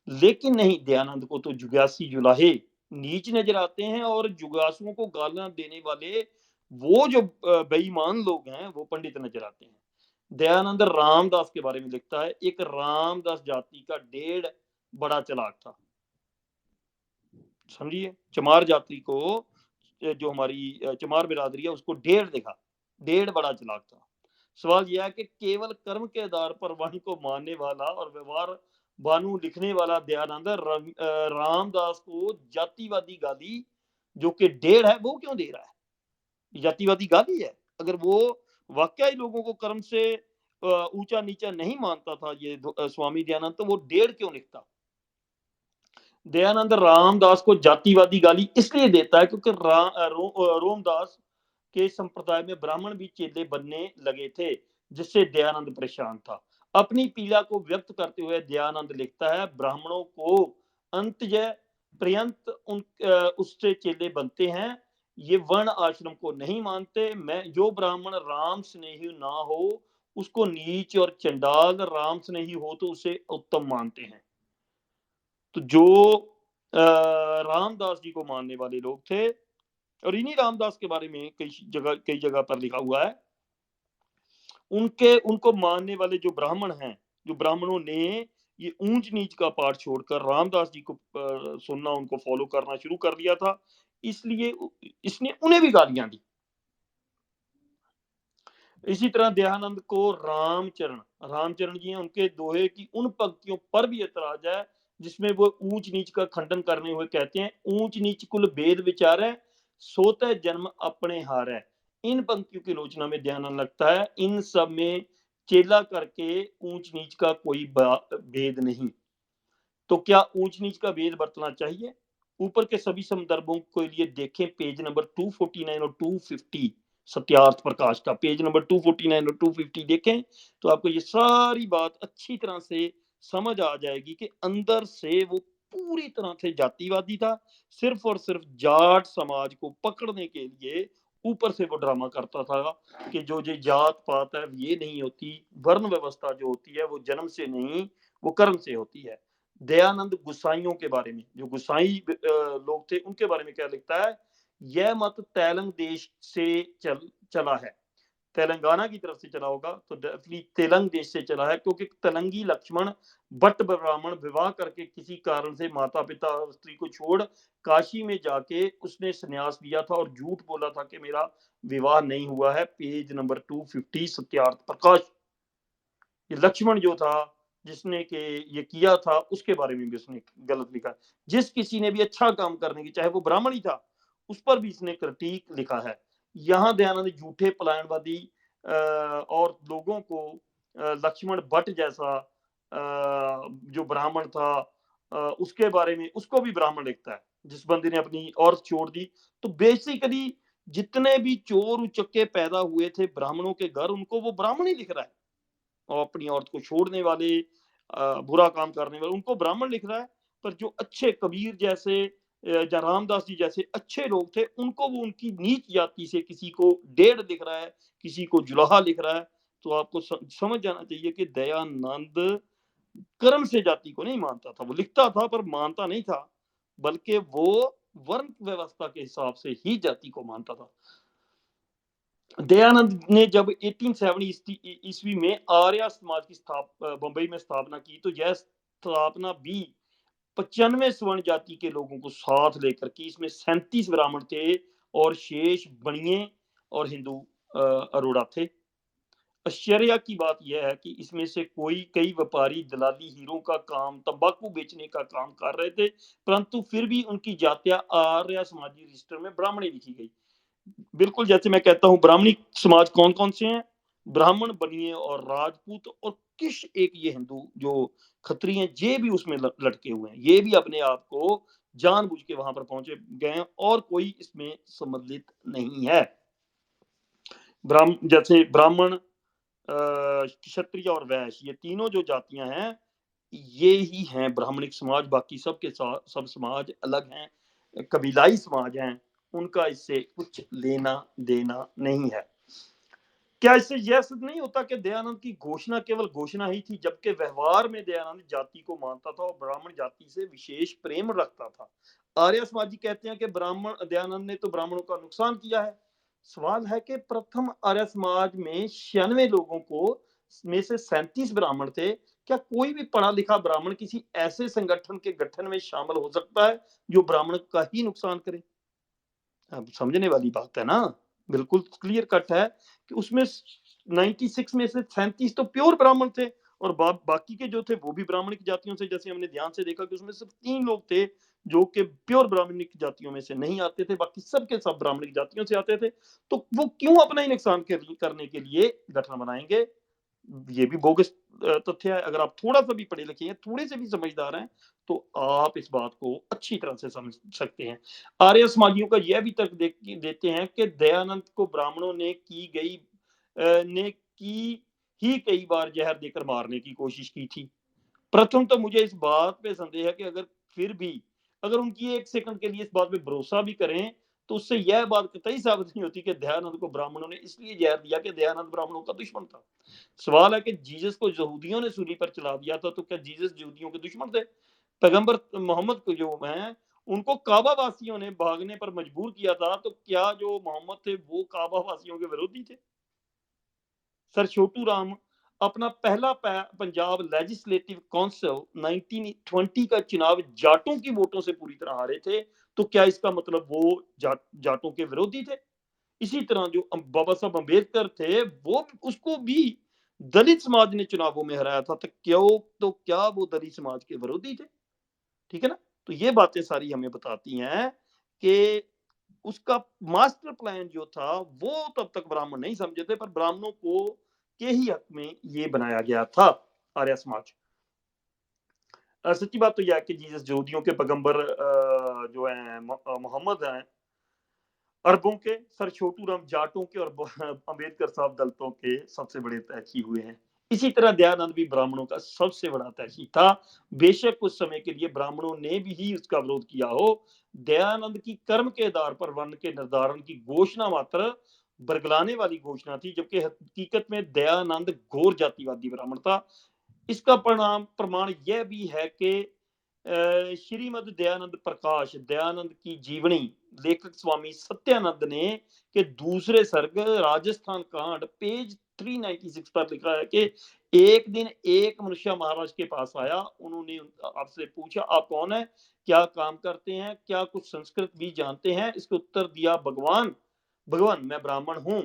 लेकिन नहीं, दयानंद को तो जुग्यासी जुलाहे नीच नजर आते हैं, और जुगासुओं को गालियां देने वाले वो जो बेईमान लोग हैं वो पंडित नजर आते हैं। दयानंद रामदास के बारे में लिखता है, एक रामदास जाति का डेढ़ बड़ा चालाक था। समझिए, चमार जाति को, जो हमारी चमार बिरादरी है, उसको डेढ़ देखा, डेढ़ बड़ा चालाक था। सवाल यह है कि केवल कर्म के आधार पर वाणी को मानने वाला और व्यवहार बानू लिखने वाला दयानंद रामदास को जातिवादी गाली, जो कि डेढ़ है, वो क्यों दे रहा है? जातिवादी गाली है। अगर वो वाकई लोगों को कर्म से ऊंचा नीचा नहीं मानता था ये स्वामी दयानंद, तो वो डेढ़ क्यों लिखता? दयानंद रामदास को जातिवादी गाली इसलिए देता है क्योंकि रोमदास के संप्रदाय में ब्राह्मण भी चेले बनने लगे थे, जिससे दयानंद परेशान था। अपनी पीड़ा को व्यक्त करते हुए दयानंद लिखता है, ब्राह्मणों को अंतजय पर्यंत उससे चेले बनते हैं, ये वर्ण आश्रम को नहीं मानते। मैं जो ब्राह्मण राम स्नेही ना हो उसको नीच, और चंडाल राम स्नेही हो तो उसे उत्तम मानते हैं। तो जो रामदास जी को मानने वाले लोग थे, और इन्हीं रामदास के बारे में कई जगह पर लिखा हुआ है, उनके उनको मानने वाले जो ब्राह्मण हैं, जो ब्राह्मणों ने ये ऊंच नीच का पाठ छोड़कर रामदास जी को सुनना, उनको फॉलो करना शुरू कर दिया था, इसलिए इसने उन्हें भी गालियां दी। इसी तरह दयानंद को रामचरण जी हैं, उनके दोहे की उन पंक्तियों पर भी ऐतराज है जिसमें वो ऊंच नीच का खंडन करने हुए कहते हैं, ऊंच नीच कुल भेद विचार है, सोते जन्म अपने हार है। इन पंक्तियों की आलोचना में दयानंद लगता है, इन सब में चेला करके ऊंच नीच का कोई भेद नहीं। तो क्या ऊंच नीच का भेद बरतना चाहिए? ऊपर के सभी संदर्भों के लिए देखें पेज नंबर 249 और 250, सत्यार्थ प्रकाश का पेज नंबर 249 और 250 देखें, तो आपको ये सारी बात अच्छी तरह से समझ आ जाएगी कि अंदर से वो पूरी तरह से जातिवादी था, सिर्फ और सिर्फ जाट समाज को पकड़ने के लिए ऊपर से वो ड्रामा करता था कि जो ये जात पात है ये नहीं होती, वर्ण व्यवस्था जो होती है वो जन्म से नहीं, वो कर्म से होती है। दयानंद गुसाइयों के बारे में, जो गुसाई लोग थे, उनके बारे में क्या लिखता है, यह मत तैलंग देश से चला है, तेलंगाना की तरफ से चला होगा तो डेफिनेटली तेलंग देश से चला है, क्योंकि तेलंगी लक्ष्मण भट्ट ब्राह्मण विवाह करके किसी कारण से माता पिता और स्त्री को छोड़ काशी में जाके उसने संन्यास लिया था और झूठ बोला था कि मेरा विवाह नहीं हुआ है। Page number 250 Satyarth Prakash. ये लक्ष्मण जो था जिसने के ये किया था उसके बारे में भी उसने गलत लिखा। जिस किसी ने भी अच्छा काम करने की, चाहे वो ब्राह्मण ही था, उस पर भी इसने क्रिटिक लिखा है। यहाँ दयानंद झूठे पलायनवादी और लोगों को लक्ष्मण भट्ट जैसा जो ब्राह्मण था उसके बारे में उसको भी ब्राह्मण लिखता है, जिस बंदे ने अपनी औरत छोड़ दी। तो बेसिकली जितने भी चोर उचक्के पैदा हुए थे ब्राह्मणों के घर, उनको वो ब्राह्मण ही लिख रहा है। और अपनी औरत को छोड़ने वाले, बुरा काम करने वाले, उनको ब्राह्मण लिख रहा है। पर जो अच्छे कबीर जैसे या रामदास जी जैसे अच्छे लोग थे, उनको वो उनकी नीच जाति से किसी को डेढ़ लिख रहा है, किसी को जुलाहा लिख रहा है। तो आपको समझ जाना चाहिए कि दयानंद कर्म से जाति को नहीं मानता था। वो लिखता था पर मानता नहीं था, बल्कि वो वर्ण व्यवस्था के हिसाब से ही जाति को मानता था। दयानंद ने जब 1870 ईस्वी में आर्य समाज की बंबई में स्थापना की, तो यह स्थापना भी 95 स्वर्ण जाति के लोगों को साथ लेकर की। इसमें 37 ब्राह्मण थे और शेष बनिए और हिंदू अरोड़ा थे। आश्चर्य की बात यह है कि इसमें से कई व्यापारी दलाली, हीरो का काम, तंबाकू बेचने का काम कर रहे थे, परंतु फिर भी उनकी जातियां आर्य समाजी रजिस्टर में ब्राह्मणी लिखी गई। बिल्कुल जैसे मैं कहता हूँ, ब्राह्मणी समाज कौन कौन से हैं? ब्राह्मण, बनिए और राजपूत, और किस एक ये हिंदू जो खत्रिय हैं, ये भी उसमें लटके हुए हैं। ये भी अपने आप को जानबूझ के वहां पर पहुंचे गए हैं और कोई इसमें सम्मिलित नहीं है। जैसे ब्राह्मण, क्षत्रिय और वैश्य, ये तीनों जो जातियां हैं, ये ही हैं ब्राह्मणिक समाज। बाकी सबके सब समाज अलग हैं, कबीलाई समाज हैं, उनका इससे कुछ लेना देना नहीं है। क्या इससे यह सिद्ध नहीं होता कि दयानंद की घोषणा केवल घोषणा ही थी, जबकि व्यवहार में दयानंद जाति को मानता था और ब्राह्मण जाति से विशेष प्रेम रखता था? आर्य समाजी कहते हैं कि दयानंद ने तो ब्राह्मणों का नुकसान किया है। सवाल है कि प्रथम आर्य समाज में 96 लोगों को में से 37 ब्राह्मण थे। क्या कोई भी पढ़ा लिखा ब्राह्मण किसी ऐसे संगठन के गठन में शामिल हो सकता है जो ब्राह्मण का ही नुकसान करे? अब समझने वाली बात है ना। बिल्कुल क्लियर कट है कि उसमें 96 में से 37 तो प्योर ब्राह्मण थे और बाकी के जो थे वो भी ब्राह्मणिक जातियों से। जैसे हमने ध्यान से देखा कि उसमें सिर्फ 3 लोग थे जो कि प्योर ब्राह्मणिक जातियों में से नहीं आते थे, बाकी सब के सब ब्राह्मणिक जातियों से आते थे। तो वो क्यों अपना ही नुकसान करने के लिए गठन बनाएंगे? ये भी बोगस तथ्य है। अगर आप थोड़ा-सा भी पढ़े लिखे हैं, थोड़े से भी समझदार हैं, तो आप इस बात को अच्छी तरह से समझ सकते हैं। आर्य समाजियों का यह भी तर्क देते हैं कि दयानंद को ब्राह्मणों ने की ही कई बार जहर देकर मारने की कोशिश की थी। प्रथम तो मुझे इस बात पे संदेह है कि फिर भी अगर उनकी 1 सेकंड के लिए इस बात पे भरोसा भी करें, तो उससे यह बात कतई साबित नहीं होती कि दयानंद को ब्राह्मणों ने इसलिए जहर दिया कि दयानंद ब्राह्मणों का दुश्मन था। सवाल है कि जीसस को यहूदियों ने सूली पर चला दिया था, तो क्या जीसस यहूदियों के दुश्मन थे? पैगंबर मोहम्मद को जो हैं, उनको काबा वासियों ने भागने पर मजबूर किया था, तो क्या जो मोहम्मद थे वो काबा वासियों के विरोधी थे? सर छोटू राम अपना पहला पंजाब लेजिस्लेटिव काउंसिल 1920 का चुनाव जाटों की वोटों से पूरी तरह हारे थे, तो क्या इसका मतलब वो जाटों के विरोधी थे? इसी तरह जो बाबा साहब अम्बेडकर थे, वो उसको भी दलित समाज ने चुनावों में हराया था, तो क्या वो दलित समाज के विरोधी थे? ठीक है ना? तो ये बातें सारी हमें बताती हैं कि उसका मास्टर प्लान जो था वो तब तक ब्राह्मण नहीं समझे थे, पर ब्राह्मणों को के ही हक में ये बनाया गया था आर्य समाज। सच्ची बात तो यह है कि जीसस यहूदियों के पैगंबर जो हैं मोहम्मद हैं अरबों के, सर छोटू राम जाटों के और अम्बेडकर साहब दलितों के सबसे बड़े तैशी हुए हैं। इसी तरह दयानंद भी ब्राह्मणों का सबसे बड़ा तैशी था। बेशक कुछ समय के लिए ब्राह्मणों ने भी ही उसका विरोध किया हो। दयानंद की कर्म के आधार पर वर्ण के निर्धारण की घोषणा मात्र बरगलाने वाली घोषणा थी, जबकि हकीकत में दयानंद घोर जातिवादी ब्राह्मण था। इसका प्रमाण यह भी है कि श्रीमद दयानंद प्रकाश दयानंद की जीवनी लेखक स्वामी सत्यानंद ने के दूसरे सर्ग राजस्थान कांड पेज 396 पर लिखा है कि एक दिन एक मनुष्य महाराज के पास आया। उन्होंने आपसे पूछा, आप कौन है, क्या काम करते हैं, क्या कुछ संस्कृत भी जानते हैं? इसके उत्तर दिया, भगवान भगवान मैं ब्राह्मण हूँ,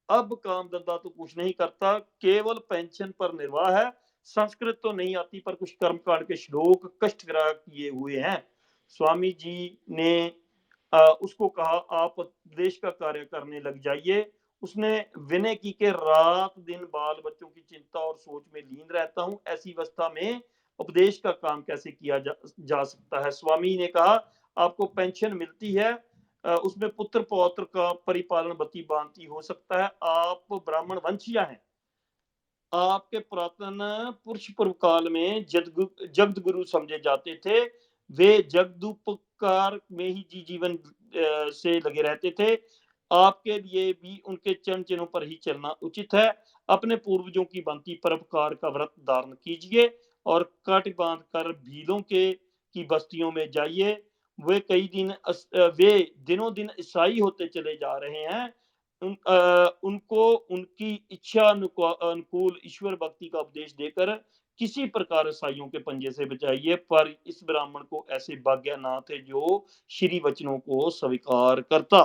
अब काम धंधा तो कुछ नहीं करता, केवल पेंशन पर निर्वाह है। संस्कृत तो नहीं आती पर कुछ कर्मकांड के श्लोक कष्टग्राह किए हुए हैं। स्वामी जी ने उसको कहा, आप देश का कार्य करने लग जाइए। उसने विनय की के रात दिन बाल बच्चों की चिंता और सोच में लीन रहता हूँ, ऐसी अवस्था में उपदेश का काम कैसे किया जा सकता है? स्वामी ने कहा, आपको पेंशन मिलती है, उसमें पुत्र पौत्र का परिपालन बती बांति हो सकता है, आप ब्राह्मण वंशीय हैं। आपके पुरातन पुरुष पूर्व काल में जगत गुरु समझे जाते थे। वे जगदुपकार में ही जीवन से लगे रहते थे। आपके लिए भी उनके चरण चिन्हों पर ही चलना उचित है। अपने पूर्वजों की बनती परोपकार का व्रत धारण कीजिए और कट बांध कर भीलों के की बस्तियों में जाइए। वे दिनों दिन ईसाई होते चले जा रहे हैं। उनको उनकी इच्छा अनुकूल ईश्वर भक्ति का उपदेश देकर किसी प्रकार ईसाइयों के पंजे से बचाइए। पर इस ब्राह्मण को ऐसे भाग्य ना थे जो श्री वचनों को स्वीकार करता।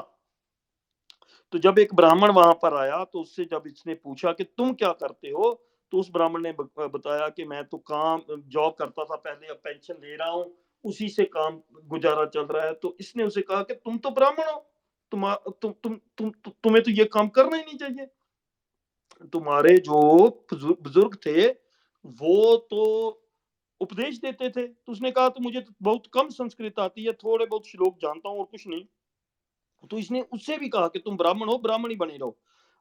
तो जब एक ब्राह्मण वहां पर आया तो उससे जब इसने पूछा कि तुम क्या करते हो, तो उस ब्राह्मण ने बताया कि मैं तो काम जॉब करता था पहले, अब पेंशन ले रहा हूँ, उसी से काम गुजारा चल रहा है। तो इसने उसे कहा कि तुम तो ब्राह्मण हो, तुम्हें तो ये काम करना ही नहीं चाहिए। तुम्हारे जो बुजुर्ग थे वो तो उपदेश देते थे। तो उसने कहा, तो मुझे तो बहुत कम संस्कृत आती है, थोड़े बहुत श्लोक जानता हूँ और कुछ नहीं। तो इसने उससे भी कहा कि तुम ब्राह्मण हो, ब्राह्मण ही बने रहो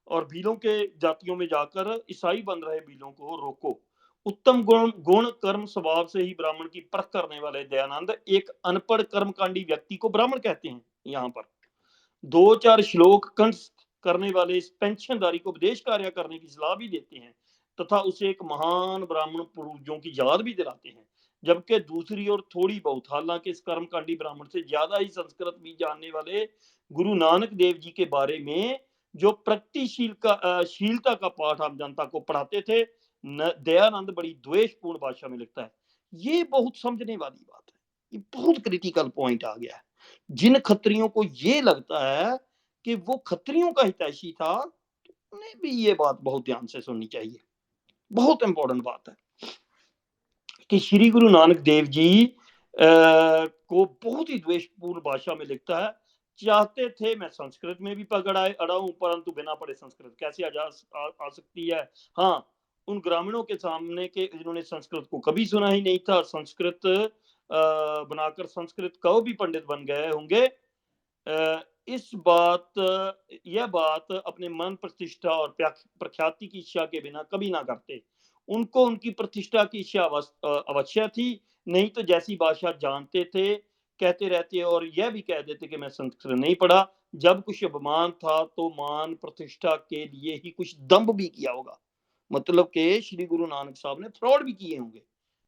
और भीलों के जातियों में जाकर ईसाई बन रहे भीलों को रोको। उत्तम गुण गुण कर्म स्वभाव से ही ब्राह्मण की परख करने वाले दयानंद एक अनपढ़ कर्मकांडी व्यक्ति को ब्राह्मण कहते हैं। यहाँ पर दो चार श्लोक कंठ करने वाले इस पेंशनधारी को उपदेश कार्य करने की सलाह भी देते हैं तथा उसे एक महान ब्राह्मण पूर्वजों की याद भी दिलाते हैं। जबकि दूसरी ओर थोड़ी बहुत, हालांकि इस कर्मकांडी ब्राह्मण से ज्यादा ही संस्कृत भी जानने वाले गुरु नानक देव जी के बारे में जो शीलता का पाठ हम जनता को पढ़ाते थे, दयानंद बड़ी द्वेषपूर्ण भाषा में लिखता है। ये बहुत समझने वाली बात है, ये बहुत क्रिटिकल पॉइंट आ गया है। जिन खत्रियों को ये लगता है कि वो खत्रियों का हितैषी था, तो उन्हें भी ये बात बहुत ध्यान से सुननी चाहिए। बहुत इंपॉर्टेंट बात है कि श्री गुरु नानक देव जी को बहुत ही द्वेषपूर्ण भाषा में लिखता है। चाहते थे मैं संस्कृत में भी पकड़ अड़ा हूं, परंतु बिना पढ़े संस्कृत कैसे आ सकती है? हाँ, उन ग्रामीणों के सामने के जिन्होंने संस्कृत को कभी सुना ही नहीं था, संस्कृत बनाकर संस्कृत कव भी पंडित बन गए होंगे। यह बात अपने मन प्रतिष्ठा और प्रख्याति की इच्छा के बिना कभी ना करते। उनको उनकी प्रतिष्ठा की इच्छा अवश्य थी, नहीं तो जैसी भाषा जानते थे कहते रहते और यह भी कह देते कि मैं संस्कृत नहीं पढ़ा। जब कुछ अपमान था तो मान प्रतिष्ठा के लिए ही कुछ दम्भ भी किया होगा, मतलब के श्री गुरु नानक साहब ने फ्रॉड भी किए होंगे।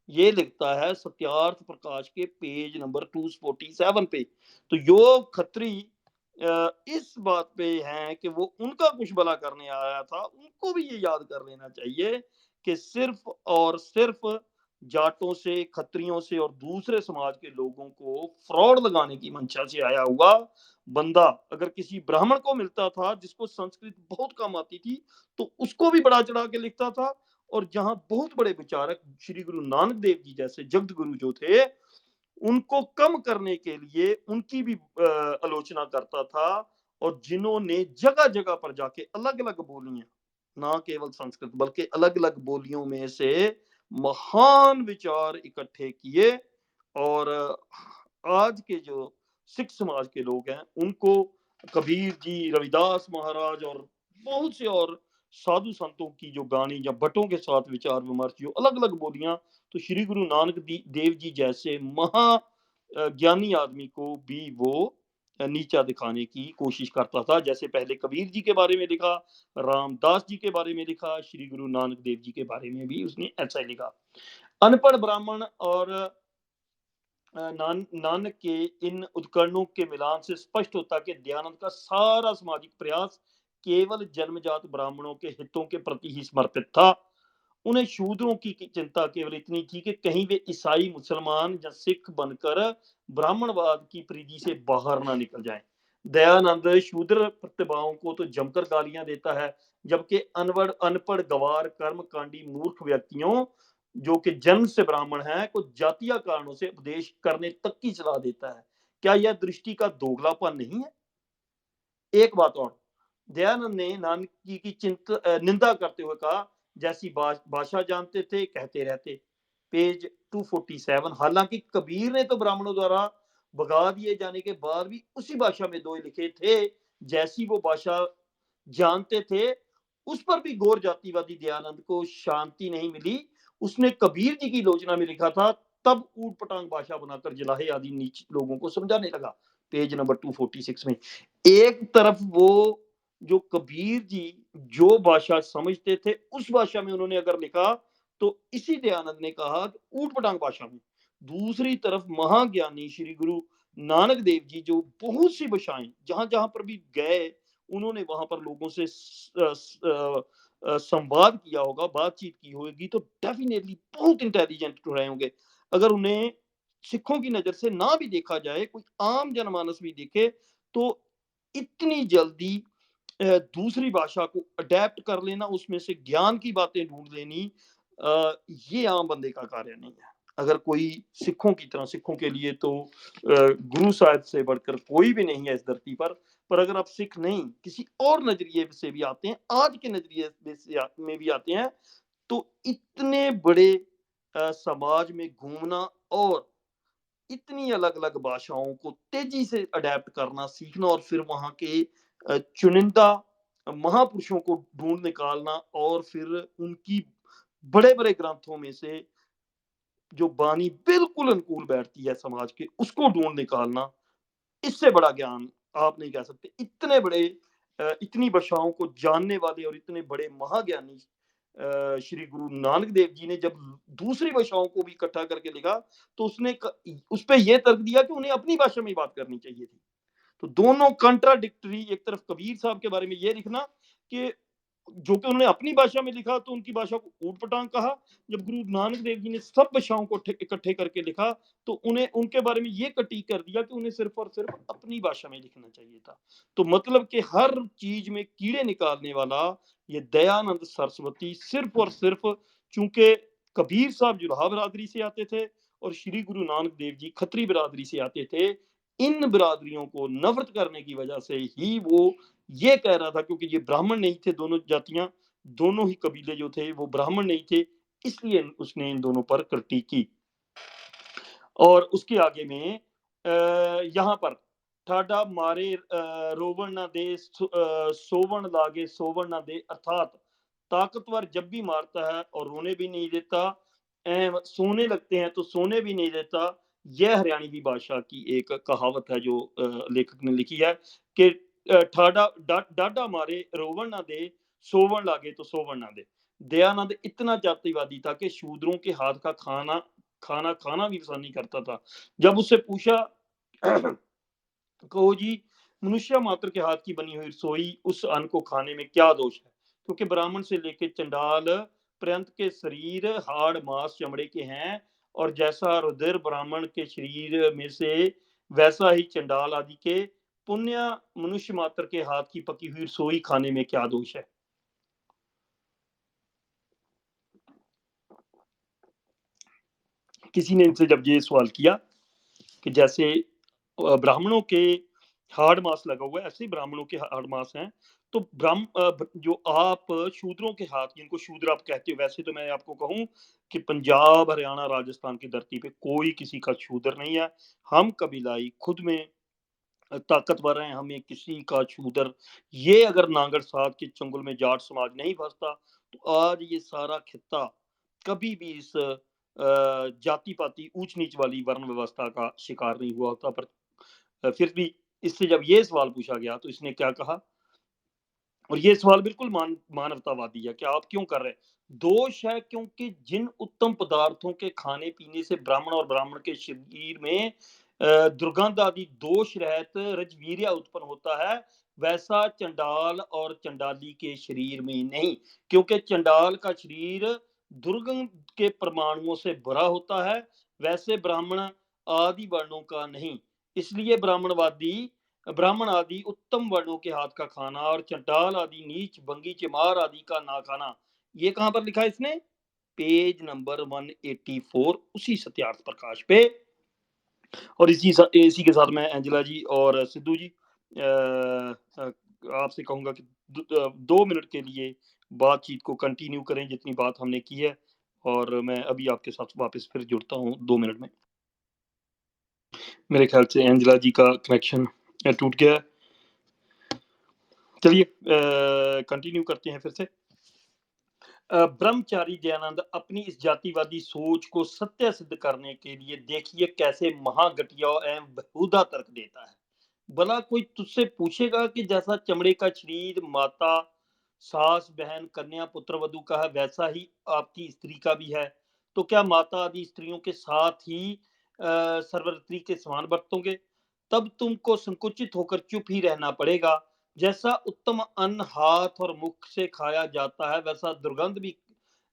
ये लिखता है सत्यार्थ प्रकाश के पेज नंबर 247 पे। तो यो खत्री इस बात पे हैं कि वो उनका कुछ भला करने आया था, उनको भी ये याद कर लेना चाहिए कि सिर्फ और सिर्फ जाटों से, खत्रियों से और दूसरे समाज के लोगों को फ्रॉड लगाने की मंशा से आया हुआ बंदा अगर किसी ब्राह्मण को मिलता था जिसको संस्कृत बहुत कम आती थी, तो उसको भी बढ़ा चढ़ा के लिखता था। और जहां बहुत बड़े विचारक श्री गुरु नानक देव जी जैसे जगत गुरु जो थे, उनको कम करने के लिए उनकी भी आलोचना करता था। और जिन्होंने जगह जगह पर जाके अलग अलग बोलियां, ना केवल संस्कृत बल्कि अलग अलग बोलियों में से महान विचार इकट्ठे किए। और आज के जो सिख समाज के लोग हैं उनको कबीर जी, रविदास महाराज और बहुत से और साधु संतों की जो गानी या भट्टों के साथ विचार विमर्श, जो अलग अलग बोलियां, तो श्री गुरु नानक देव जी जैसे महा ज्ञानी आदमी को भी वो नीचा दिखाने की कोशिश करता था। जैसे पहले कबीर जी के बारे में लिखा, रामदास जी के बारे में लिखा, श्री गुरु नानक देव जी के बारे में भी उसने ऐसा ही लिखा। अनपढ़ ब्राह्मण और नानक के इन उद्करणों के मिलान से स्पष्ट होता कि दयानंद का सारा सामाजिक प्रयास केवल जन्मजात ब्राह्मणों के हितों के प्रति ही समर्पित था। उन्हें शूद्रों की चिंता केवल इतनी थी कि कहीं वे ईसाई, मुसलमान या सिख बनकर ब्राह्मणवाद की परिधि से बाहर ना निकल जाएं। दयानंद शूद्र प्रतिभाओं को तो जमकर गालियां देता है, जबकि अनपढ़ गवार कर्मकांडी मूर्ख व्यक्तियों जो कि जन्म से ब्राह्मण हैं को जातीय कारणों से उपदेश करने तक की सलाह देता है। क्या यह दृष्टि का दोगलापन नहीं है? एक बात और, दयानंद ने नानक जी की निंदा करते हुए कहा, जैसी भाषा जानते थे कहते रहते। पेज 247। हालांकि कबीर ने तो ब्राह्मणों द्वारा भगा दिए जाने के बाद भी उसी भाषा में दोहे लिखे थे जैसी वो भाषा जानते थे। उस पर भी गौर जातिवादी दयानंद को शांति नहीं मिली। उसने कबीर जी की लोचना में लिखा था, तब ऊट पटांग भाषा बनाकर जलाहे आदि नीच लोगों को समझाने लगा। पेज नंबर 246 में एक तरफ वो जो कबीर जी जो भाषा समझते थे उस भाषा में उन्होंने अगर लिखा तो इसी दयानंद ने कहा कि ऊट पटांग भाषा में। दूसरी तरफ महाज्ञानी श्री गुरु नानक देव जी जो बहुत सी भाषाएं जहां जहां पर भी गए उन्होंने वहां पर लोगों से संवाद किया होगा, बातचीत की होगी, तो डेफिनेटली बहुत इंटेलिजेंट रहे होंगे। अगर उन्हें सिखों की नजर से ना भी देखा जाए, कोई आम जनमानस भी देखे, तो इतनी जल्दी दूसरी भाषा को अडेप्ट कर लेना, उसमें से ज्ञान की बातें ढूंढ लेनी, ये आम बंदे का कार्य नहीं है। अगर कोई सिखों की तरह, सिखों के लिए तो गुरु साहिब से बढ़कर कोई भी नहीं है इस धरती पर अगर आप सिख नहीं किसी और नजरिए से भी आते हैं, आज के नजरिए में भी आते हैं, तो इतने बड़े समाज में घूमना और इतनी अलग अलग भाषाओं को तेजी से अडेप्ट करना सीखना और फिर वहां के चुनिंदा महापुरुषों को ढूंढ निकालना और फिर उनकी बड़े बड़े ग्रंथों में से जो बानी बिल्कुल अनुकूल बैठती है समाज के, उसको ढूंढ निकालना, इससे बड़ा ज्ञान आप नहीं कह सकते। इतने बड़े इतनी भाषाओं को जानने वाले और इतने बड़े महाज्ञानी श्री गुरु नानक देव जी ने जब दूसरी भाषाओं को भी इकट्ठा करके लिखा, तो उसने उस पे ये तर्क दिया कि उन्हें अपनी भाषा में बात करनी चाहिए थी। तो दोनों कंट्राडिक्टरी, एक तरफ कबीर साहब के बारे में ये लिखना कि जो कि उन्होंने अपनी भाषा में लिखा तो उनकी भाषा को ऊट पटांग कहा, जब गुरु नानक देव जी ने सब भाषाओं को इकट्ठे करके लिखा तो उन्हें उनके बारे में ये कटीक कर दिया कि उन्हें सिर्फ और सिर्फ अपनी भाषा में लिखना चाहिए था। तो मतलब कि हर चीज में कीड़े निकालने वाला ये दयानंद सरस्वती सिर्फ और सिर्फ चूंकि कबीर साहब जुलाहा बिरादरी से आते थे और श्री गुरु नानक देव जी खत्री बिरादरी से आते थे, इन बिरादरियों को नफरत करने की वजह से ही वो ये कह रहा था, क्योंकि ये ब्राह्मण नहीं थे, दोनों जातियां, दोनों ही कबीले जो थे वो ब्राह्मण नहीं थे, इसलिए उसने इन दोनों पर कृति की। और उसके आगे में यहाँ पर ठाडा मारे रोवण ना दे सोवण लागे सोवण ना दे, अर्थात ताकतवर जब भी मारता है और रोने भी नहीं देता, सोने लगते हैं तो सोने भी नहीं देता। यह हरियाणवी भाषा की एक कहावत है जो लेखक ने लिखी है कि डाडा मारे रोवण ना दे, सोवण लागे तो सोवण ना दे। दयानंद इतना जातिवादी था कि शूद्रों के हाथ का खाना खाना खाना भी पसंद नहीं करता था। जब उससे पूछा कहो जी, मनुष्य मात्र के हाथ की बनी हुई रसोई उस अन्न को खाने में क्या दोष है? क्योंकि ब्राह्मण से लेके चंडाल पर्यंत के शरीर हाड़ मांस चमड़े के हैं, और जैसा रुधिर ब्राह्मण के शरीर में से वैसा ही चंडाल आदि के पुण्य मनुष्य मात्र के हाथ की पकी हुई रसोई खाने में क्या दोष है? किसी ने इनसे जब ये सवाल किया कि जैसे ब्राह्मणों के हाड़ मास लगा हुआ है, ऐसे ही ब्राह्मणों के हाड़ मास हैं, तो जो आप शूद्रों के हाथ, जिनको शूद्र आप कहते हो, वैसे तो मैं आपको कहूं कि पंजाब हरियाणा राजस्थान की धरती पे कोई किसी का शूद्र नहीं है। हम कबीलाई खुद में ताकतवर हैं, हमें किसी का शूद्र, ये अगर नांगड़ साध के चंगुल में जाट समाज नहीं फंसता तो आज ये सारा खित्ता कभी भी इस जाति पाति ऊंच नीच वाली वर्ण व्यवस्था का शिकार नहीं हुआ होता। पर फिर भी इससे जब ये सवाल पूछा गया तो इसने क्या कहा और ये सवाल बिल्कुल मानवतावादी है कि आप क्यों कर रहे हैं? दोष है क्योंकि जिन उत्तम पदार्थों के खाने-पीने से ब्राह्मण और ब्राह्मण के शरीर में दुर्गंध आदि दोष रहित रजवीर्य उत्पन्न होता है, वैसा चंडाल और चंडाली के शरीर में नहीं। क्योंकि चंडाल का शरीर दुर्गंध के परमाणुओं से भरा होता है, वैसे ब्राह्मण आदि वर्णों का नहीं। इसलिए ब्राह्मण आदि उत्तम वर्णों के हाथ का खाना और चंडाल आदि नीच भंगी चमार आदि का ना खाना। ये कहां पर लिखा है इसने? पेज नंबर 184 उसी सत्यार्थ प्रकाश पे। और इसी के साथ मैं एंजेला जी और सिद्धू जी आपसे कहूंगा कि 2 मिनट के लिए बातचीत को कंटिन्यू करें जितनी बात हमने की है, और मैं अभी आपके साथ वापस फिर जुड़ता हूँ 2 मिनट में। मेरे ख्याल से एंजेला जी का कनेक्शन टूट गया है। चलिए कंटिन्यू करते हैं फिर से। ब्रह्मचारी दयानंद अपनी इस जातिवादी सोच को सत्य सिद्ध करने के लिए देखिए कैसे महाघटिया एवं बेहुदा तर्क देता है। भला कोई तुझसे पूछेगा कि जैसा चमड़े का शरीर माता, सास, बहन, कन्या, पुत्र वधु का है, वैसा ही आपकी स्त्री का भी है, तो क्या माता आदि स्त्रियों के साथ ही सर्वस्त्री के समान बरतोगे? तब तुमको संकुचित होकर चुप ही रहना पड़ेगा। जैसा उत्तम अन्न हाथ और मुख से खाया जाता है, वैसा दुर्गंध भी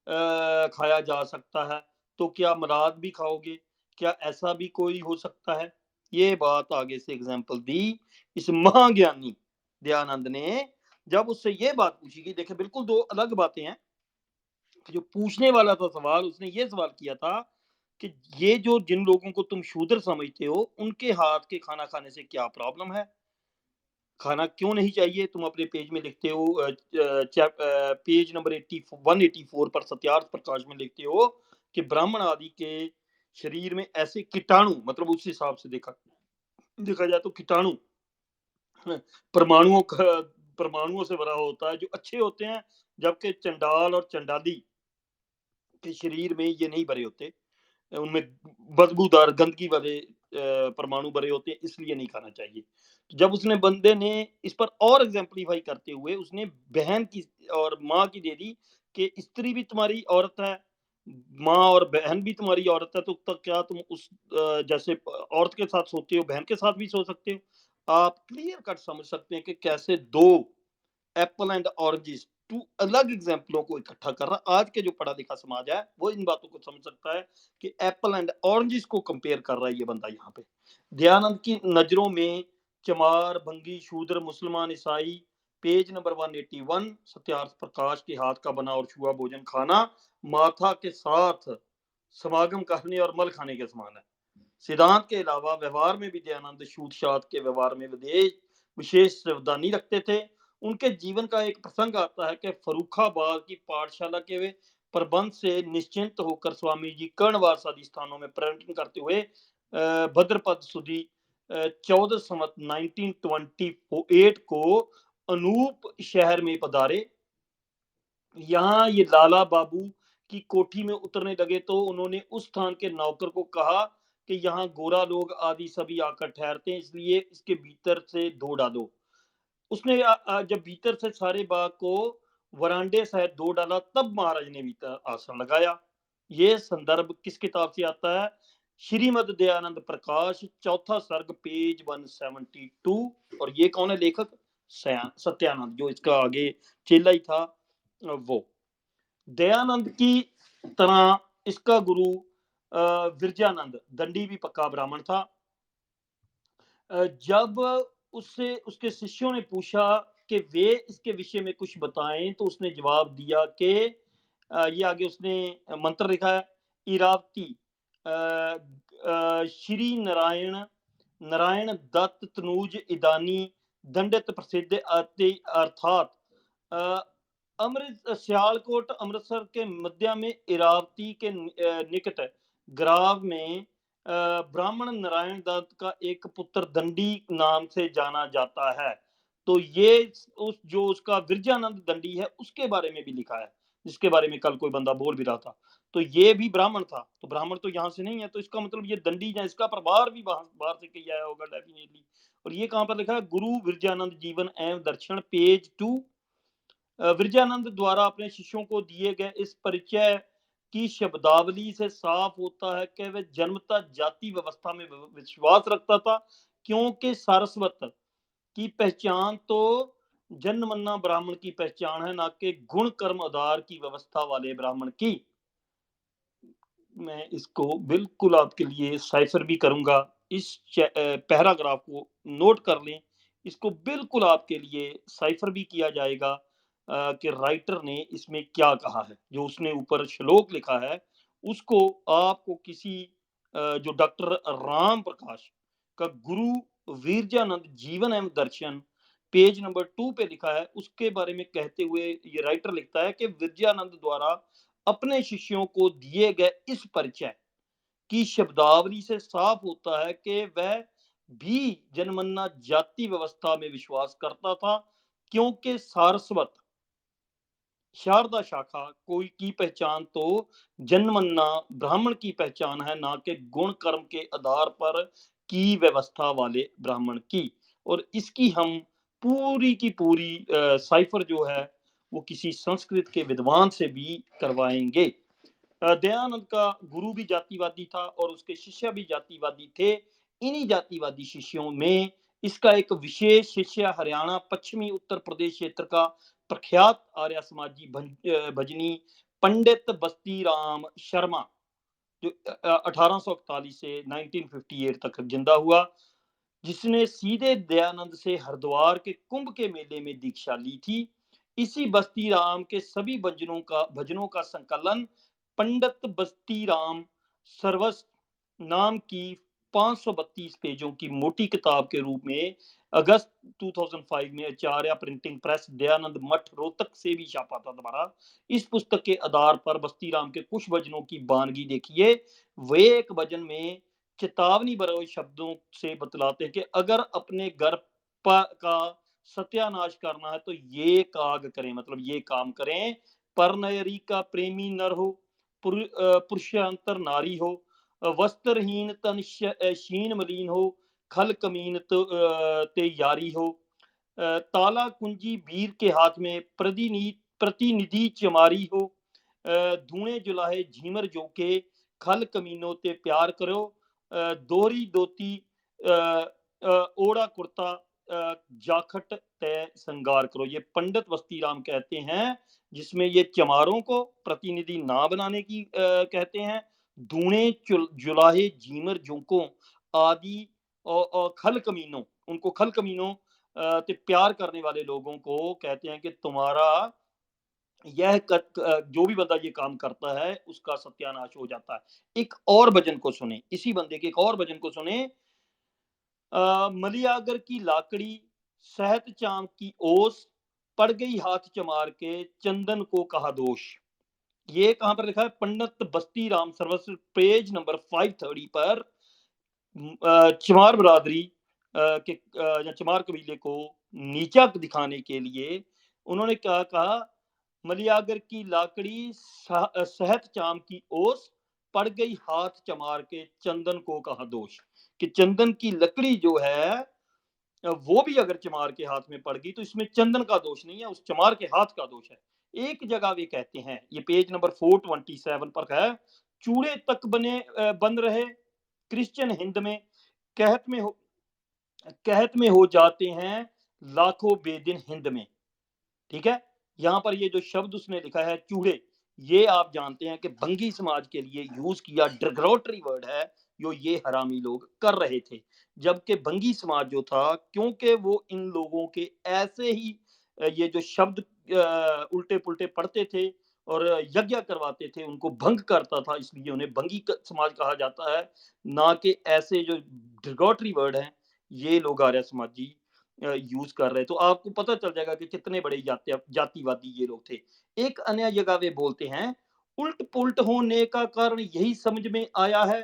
खाया जा सकता है। तो क्या मराद भी खाओगे? क्या ऐसा भी कोई हो सकता है? ये बात आगे से एग्जाम्पल दी इस महाज्ञानी दयानंद ने। जब उससे ये बात पूछी गई, देखिए बिल्कुल दो अलग बातें हैं। जो पूछने वाला था सवाल, उसने ये सवाल किया था कि ये जो जिन लोगों को तुम शूद्र समझते हो, उनके हाथ के खाना खाने से क्या प्रॉब्लम है? खाना क्यों नहीं चाहिए? तुम अपने पेज में लिखते हो, पेज नंबर 184 पर सत्यार्थ प्रकाश में लिखते हो कि ब्राह्मण आदि के शरीर में ऐसे कीटाणु, मतलब उस हिसाब से देखा देखा जाए तो कीटाणु परमाणुओं का परमाणुओं से भरा होता है जो अच्छे होते हैं, जबकि चंडाल और चंडाली के शरीर में ये नहीं भरे होते। उनमें बदबूदार गंदगी वाले परमाणु भरे होते हैं, इसलिए नहीं खाना चाहिए। तो जब उसने बंदे ने इस पर और एग्जाम्पलीफाई करते हुए उसने बहन की और माँ की दे दी कि स्त्री भी तुम्हारी औरत है, माँ और बहन भी तुम्हारी औरत है, तो तब क्या तुम उस जैसे औरत के साथ सोते हो, बहन के साथ भी सो सकते हो? आप क्लियर कट समझ सकते हैं कि कैसे दो एप्पल एंड ऑरेंजेस, टू अलग एग्जाम्पलों को इकट्ठा कर रहा। आज के जो पढ़ा लिखा समाज है वो इन बातों को समझ सकता है कि एप्पल एंड ऑरेंजेस को कंपेयर कर रहा है ये बंदा यहाँ पे। दयानंद की नजरों में चमार, भंगी, शूद्र, मुसलमान, ईसाई, पेज नंबर 181 सत्यार्थ प्रकाश के हाथ का बना और छुआ भोजन खाना माथा के साथ समागम करने और मल खाने के समान है। सिद्धांत के अलावा व्यवहार में भी दयानंद छूत छात के व्यवहार में विशेष सावधानी रखते थे। उनके जीवन का एक प्रसंग आता है कि फर्रुखाबाद की पाठशाला के वे प्रबंध से निश्चिंत होकर स्वामी जी कर्णवास आदि स्थानों में पर्यटन करते हुए भद्रपद सुधी 14 संवत 1928 को अनूप शहर में पधारे। यहाँ ये लाला बाबू की कोठी में उतरने लगे तो उन्होंने उस स्थान के नौकर को कहा कि यहाँ गोरा लोग आदि सभी आकर ठहरते हैं, इसलिए इसके भीतर से धो डालो। उसने जब भीतर से सारे बाग को वरांडे सहित धो डाला, तब महाराज ने भीतर आसन लगाया। ये संदर्भ किस किताब से आता है? श्रीमद दयानंद प्रकाश, चौथा सर्ग, पेज 172। और ये कौन है लेखक? सत्यानंद, जो इसका आगे चेला ही था वो। दयानंद की तरह इसका गुरु विरजानंद दंडी भी पक्का ब्राह्मण था। जब उससे उसके शिष्यों ने पूछा कि वे इसके विषय में कुछ बताएं, तो उसने जवाब दिया कि ये आगे उसने मंत्र लिखा है, इरावती श्री नारायण नारायण दत्त तनूज इदानी दंडित प्रसिद्ध अर्थात अमृत सियालकोट अमृतसर के मध्य में इरावती के निकट ग्राव में ब्राह्मण नारायण दत्त का एक पुत्र दंडी नाम से जाना जाता है। तो ये उस जो उसका विरजानंद दंडी है उसके बारे में भी लिखा है, जिसके बारे में कल कोई बंदा बोल भी रहा था। तो ये भी ब्राह्मण था, तो ब्राह्मण तो यहाँ से नहीं है, तो इसका मतलब ये दंडी या इसका प्रभार भी बाहर से कहीं आया होगा डेफिनेटली। और ये कहाँ पर लिखा है? गुरु विरजानंद जीवन एवं दर्शन, पेज 2 विरजानंद द्वारा अपने शिष्यों को दिए गए इस परिचय की शब्दावली से साफ होता है कि वह जन्मतः जाति व्यवस्था में विश्वास रखता था, क्योंकि सारस्वत की पहचान तो जन्मना ब्राह्मण की पहचान है, ना कि गुण कर्म आधार की व्यवस्था वाले ब्राह्मण की। मैं इसको बिल्कुल आपके लिए साइफर भी करूंगा। इस पैराग्राफ को नोट कर लें, इसको बिल्कुल आपके लिए साइफर भी किया जाएगा कि राइटर ने इसमें क्या कहा है। जो उसने ऊपर श्लोक लिखा है उसको आपको किसी जो डॉक्टर राम प्रकाश का गुरु वीरजानंद जीवन एवं दर्शन पेज नंबर 2 पे लिखा है, उसके बारे में कहते हुए ये राइटर लिखता है कि विरजानंद द्वारा अपने शिष्यों को दिए गए इस परिचय की शब्दावली से साफ होता है कि वह भी जनमन्ना जाति व्यवस्था में विश्वास करता था, क्योंकि सारस्वत शारदा शाखा कोई की पहचान तो जन्मन्ना ब्राह्मण की पहचान है, ना कि गुण कर्म के आधार पर की व्यवस्था वाले ब्राह्मण की। और इसकी हम पूरी की पूरी साइफर जो है वो किसी संस्कृत के विद्वान से भी करवाएंगे। दयानंद का गुरु भी जातिवादी था और उसके शिष्य भी जातिवादी थे। इन्हीं जातिवादी शिष्यों में इसका एक विशेष शिष्य हरियाणा पश्चिमी उत्तर प्रदेश क्षेत्र का प्रख्यात आर्य समाजी भजनी पंडित बस्ती राम शर्मा, जो 1841 से 1958 तक जिंदा हुआ, जिसने सीधे दयानंद से हरिद्वार के कुंभ के मेले में दीक्षा ली थी। इसी बस्ती राम के सभी भजनों का संकलन पंडित बस्ती राम सर्वस नाम की 532 पेजों की मोटी किताब के रूप में अगस्त 2005 में आचार्य प्रिंटिंग प्रेस दयानंद मठ रोहतक से भी छापा था दोबारा। इस पुस्तक के आधार पर बस्ती राम के कुछ भजनों की बानगी देखिए। वे एक भजन में चेतावनी भरे शब्दों से बतलाते हैं कि अगर अपने घर का सत्यानाश करना है तो ये काग करें, मतलब ये काम करें। पर नयरी का प्रेमी नर हो, पुरुषांतर नारी हो, वस्त्रहीन तन शीन मलिन हो, खल कमीन ते यारी हो, ताला कुंजी वीर के हाथ में प्रतिनिधि चमारी हो, धुएं जुलाहे झीमर जोके खल कमीनों ते प्यार करो, दोहरी दोती ओड़ा कुर्ता जाखट तय संगार करो। ये पंडित बस्ती राम कहते हैं, जिसमें ये चमारों को प्रतिनिधि ना बनाने की कहते हैं, धूणे जुलाहे झीमर जोंकों आदि और खल कमीनों, उनको खल कमीनों ते प्यार करने वाले लोगों को कहते हैं कि तुम्हारा यह जो भी बंदा ये काम करता है उसका सत्यानाश हो जाता है। एक और भजन को सुने, इसी बंदे के एक और भजन को सुने। मलियागर की लाकड़ी सहत चाम की ओस, पड़ गई हाथ चमार के चंदन को कहा दोष। ये कहां पर लिखा है? पंडित बस्ती राम सर्वस्व पेज नंबर 530 पर चमार बरादरी या चमार कबीले को नीचा दिखाने के लिए उन्होंने क्या कहा? मलियागर की लाकड़ी सहत चाम की ओस, पड़ गई हाथ चमार के चंदन को कहा दोष। कि चंदन की लकड़ी जो है वो भी अगर चमार के हाथ में पड़ गई तो इसमें चंदन का दोष नहीं है, उस चमार के हाथ का दोष है। एक जगह वे कहते हैं, ये पेज नंबर 427 पर है, चूड़े तक बन रहे क्रिश्चियन हिंद में, कहत में हो कहत में हो जाते हैं लाखों बेदिन हिंद में। ठीक है, यहाँ पर ये जो शब्द उसने लिखा है चूड़े, ये आप जानते हैं कि भंगी समाज के लिए यूज किया डिग्रोटरी वर्ड है, जो ये हरामी लोग कर रहे थे। जबकि भंगी समाज जो था, क्योंकि वो इन लोगों के ऐसे ही ये जो शब्द उल्टे पुल्टे पढ़ते थे और यज्ञ करवाते थे, उनको भंग करता था, इसलिए उन्हें भंगी समाज कहा जाता है। ना कि ऐसे जो डिग्रोटरी वर्ड हैं ये लोग आर्य समाजी यूज कर रहे, तो आपको पता चल जाएगा कि कितने बड़े जातिवादी ये लोग थे। एक अन्य जगह वे बोलते हैं, उल्ट पुल्ट होने का कारण यही समझ में आया है,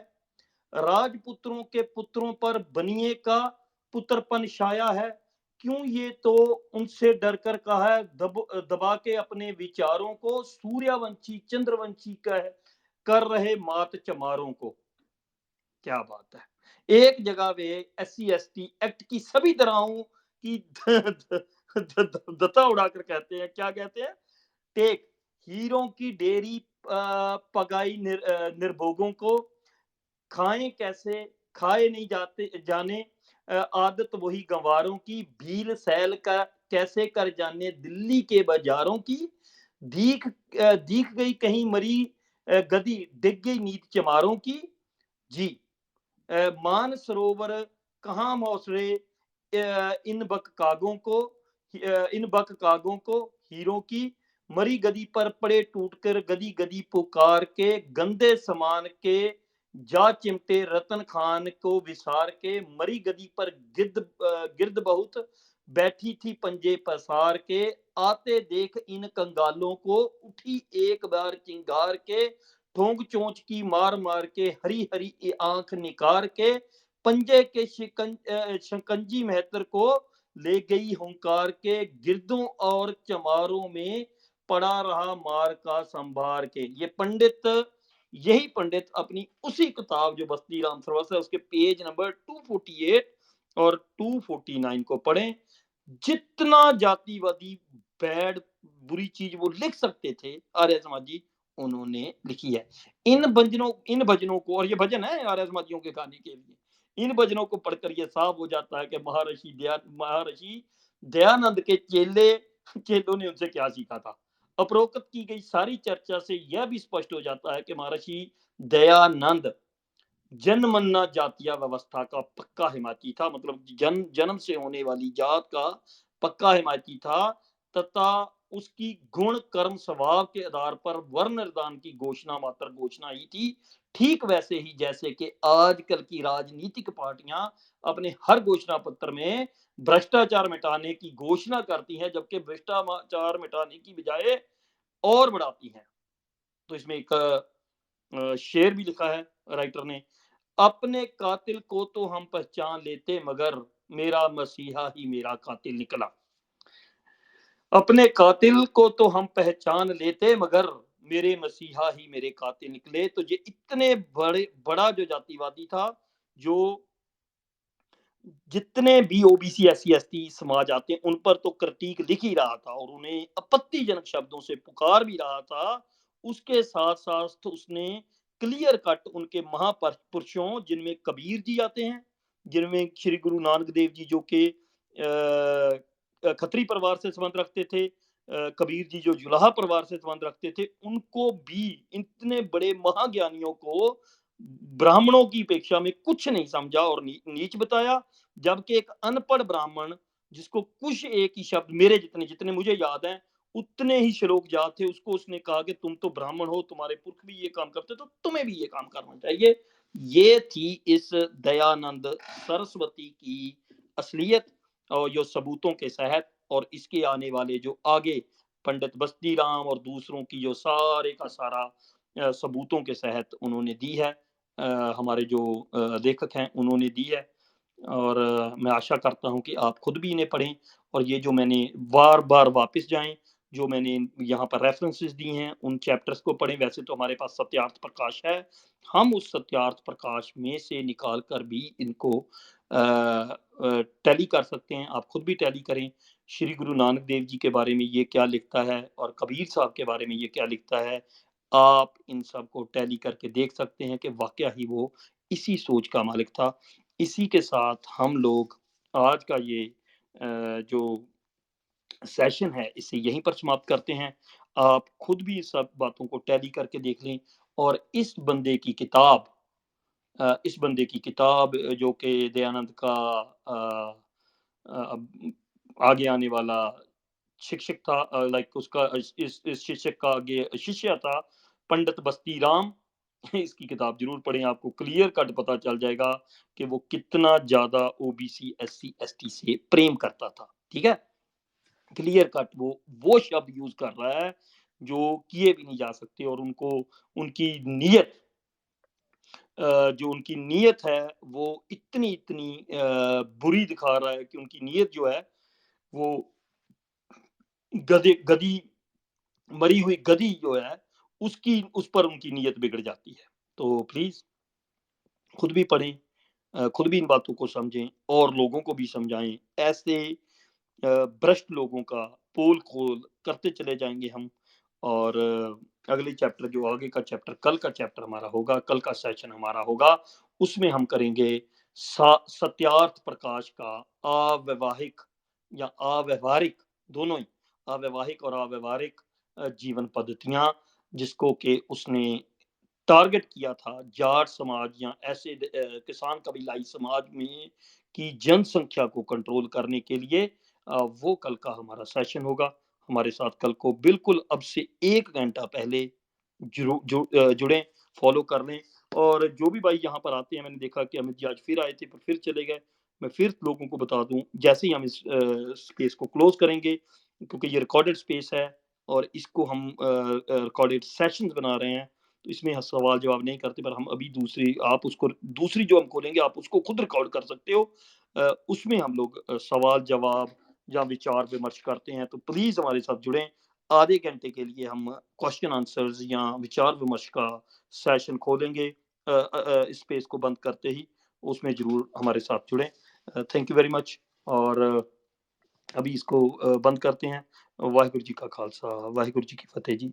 राजपुत्रों के पुत्रों पर बनिए का पुत्रपन छाया है, क्यों ये तो उनसे डर कर कहा है, दबा के अपने विचारों को सूर्यवंशी चंद्रवंशी कर रहे मात चमारों को। क्या बात है। एक जगह वे SC ST एक्ट की सभी धाराओं की दत्ता उड़ाकर कहते हैं, क्या कहते हैं? टेक हीरों की डेरी पगाई निर्भोगों को, खाएँ कैसे, खाए नहीं जाते जाने, आदत वही गँवारों की, भील सैल का कैसे कर जाने दिल्ली के बाज़ारों की, दीख गई कहीं मरी गदी, दिख गई नींद चमारों की। जी। मान सरोवर कहाँ मौसरे इन बक कागों को, इन बक कागों को, हीरों की मरी गदी पर पड़े टूटकर, गदी गदी पुकार के, गंदे समान के जा चिमटे रतन खान को विसार के, मरी गदी पर गिरद बहुत बैठी थी पंजे पसार के, आते देख इन कंगालों को, उठी एक बार चिंगार के, ठोंक चोंच की मार मार के, हरी हरी आंख निकार के, पंजे के शिकंजी मेहतर को ले गई हुंकार के, गिरदों और चमारों में पड़ा रहा मार का संभार के। यही पंडित अपनी उसी किताब जो बस्ती राम सरवस है उसके पेज नंबर 248 और 249 को पढ़ें। जितना जातिवादी बैड बुरी चीज वो लिख सकते थे आर्य समाजी, उन्होंने लिखी है। इन भजनों को, और ये भजन है आर्य समाजियों के गाने के लिए, इन भजनों को पढ़कर यह साफ हो जाता है कि महर्षि दयानंद के चेलों ने उनसे क्या सीखा था। उपरोक्त की गई सारी चर्चा से यह भी स्पष्ट हो जाता है कि महर्षि दयानंद जनमन्ना जातीय व्यवस्था का पक्का हिमायती था, मतलब जन्म से होने वाली जात का पक्का हिमायती था, तथा उसकी गुण कर्म स्वभाव के आधार पर वर्ण निर्धारण की घोषणा मात्र घोषणा ही थी। ठीक वैसे ही जैसे कि आजकल की राजनीतिक पार्टियां अपने हर घोषणा पत्र में भ्रष्टाचार मिटाने की घोषणा करती हैं, जबकि भ्रष्टाचार मिटाने की बजाय और बढ़ाती हैं। तो इसमें एक शेर भी लिखा है राइटर ने, अपने कातिल को तो हम पहचान लेते मगर मेरा मसीहा ही मेरा कातिल निकला। अपने कातिल को तो हम पहचान लेते मगर मेरे मसीहा ही मेरे कातिल निकले। तो ये इतने बड़ा जो जातिवादी था, जो जितने भी ओबीसी एससी एसटी समाज आते हैं उन पर तो क्रिटिक लिख ही रहा था और उन्हें आपत्तिजनक शब्दों से पुकार भी रहा था। उसके साथ साथ तो उसने क्लियर कट उनके महापुरुषों, जिनमें कबीर जी आते हैं, जिनमें श्री गुरु नानक देव जी, जो कि खत्री परिवार से संबंध रखते थे, कबीर जी जो जुलाहा परिवार से संबंध रखते थे, उनको भी, इतने बड़े महाज्ञानियों को ब्राह्मणों की अपेक्षा में कुछ नहीं समझा और नीच बताया। जबकि एक अनपढ़ ब्राह्मण, जिसको कुछ एक ही शब्द, मेरे जितने जितने मुझे याद हैं उतने ही श्लोक याद थे, उसको उसने कहा कि तुम तो ब्राह्मण हो, तुम्हारे पुरख भी ये काम करते, तो तुम्हें भी ये काम करना चाहिए। ये थी इस दयानंद सरस्वती की असलियत, और जो सबूतों के सहत, और इसके आने वाले जो आगे पंडित बस्ती राम और दूसरों की जो सारे का सारा सबूतों के सहत उन्होंने दी है, हमारे जो लेखक हैं उन्होंने दी है। और मैं आशा करता हूँ कि आप खुद भी इन्हें पढ़ें, और ये जो मैंने बार-बार वापस जाएँ, जो मैंने यहाँ पर रेफ़रेंसेस दी हैं, उन चैप्टर्स को पढ़ें। वैसे तो हमारे पास सत्यार्थ प्रकाश है, हम उस सत्यार्थ प्रकाश में से निकाल कर भी इनको टैली कर सकते हैं। आप खुद भी टैली करें, श्री गुरु नानक देव जी के बारे में ये क्या लिखता है और कबीर साहब के बारे में ये क्या लिखता है। आप इन सब को टैली करके देख सकते हैं कि वाक़या ही वो इसी सोच का मालिक था। इसी के साथ हम लोग आज का ये जो सेशन है इसे यहीं पर समाप्त करते हैं। आप खुद भी इस सब बातों को टैली करके देख लें, और इस बंदे की किताब जो कि दयानंद का अ, अब आगे आने वाला शिक्षक था, लाइक उसका इस शिक्षक का आगे शिष्य था पंडित बस्ती राम। इसकी किताब जरूर पढ़ें, आपको क्लियर कट पता चल जाएगा कि वो कितना ज्यादा ओबीसी एससी एसटी से प्रेम करता था। ठीक है, क्लियर कट वो शब्द यूज कर रहा है जो किए भी नहीं जा सकते, और उनको उनकी नीयत, जो उनकी नीयत है वो इतनी इतनी बुरी दिखा रहा है कि उनकी नीयत जो है वो गदी मरी हुई गधी जो है उसकी, उस पर उनकी नीयत बिगड़ जाती है। तो प्लीज खुद भी पढ़ें, खुद भी इन बातों को समझें और लोगों को भी समझाएं। ऐसे भ्रष्ट लोगों का पोल-खोल करते चले जाएँगे हम। और अगले चैप्टर जो आगे का चैप्टर कल का चैप्टर हमारा होगा, कल का सेशन हमारा होगा, उसमें हम करेंगे सत्यार्थ प्रकाश का अवैवाहिक या अव्यावहारिक, दोनों ही, अवैवाहिक और अव्यावहारिक जीवन पद्धतियाँ, जिसको कि उसने टारगेट किया था जाट समाज या ऐसे किसान कबीलाई समाज में की जनसंख्या को कंट्रोल करने के लिए। वो कल का हमारा सेशन होगा। हमारे साथ कल को बिल्कुल अब से 1 घंटा पहले जुड़ें, फॉलो कर लें। और जो भी भाई यहाँ पर आते हैं, मैंने देखा कि अमित जी आज फिर आए थे पर फिर चले गए। मैं फिर लोगों को बता दूँ, जैसे ही हम इस स्पेस को क्लोज़ करेंगे, क्योंकि ये रिकॉर्डेड स्पेस है और इसको हम रिकॉर्डेड सेशंस बना रहे हैं, तो इसमें हम सवाल-जवाब नहीं करते, पर हम अभी दूसरी जो हम खोलेंगे, आप उसको खुद रिकॉर्ड कर सकते हो। उसमें हम लोग सवाल-जवाब या विचार-विमर्श करते हैं, तो प्लीज़ हमारे साथ जुड़ें। आधे घंटे के लिए हम क्वेश्चन आंसर्स या विचार-विमर्श का सेशन खोलेंगे इस स्पेस को बंद करते ही। उसमें ज़रूर हमारे साथ जुड़ें। Thank you very much. और अभी इसको बंद करते हैं। वाहिगुरू जी का खालसा, वाहिगुरू जी की फ़तेह जी।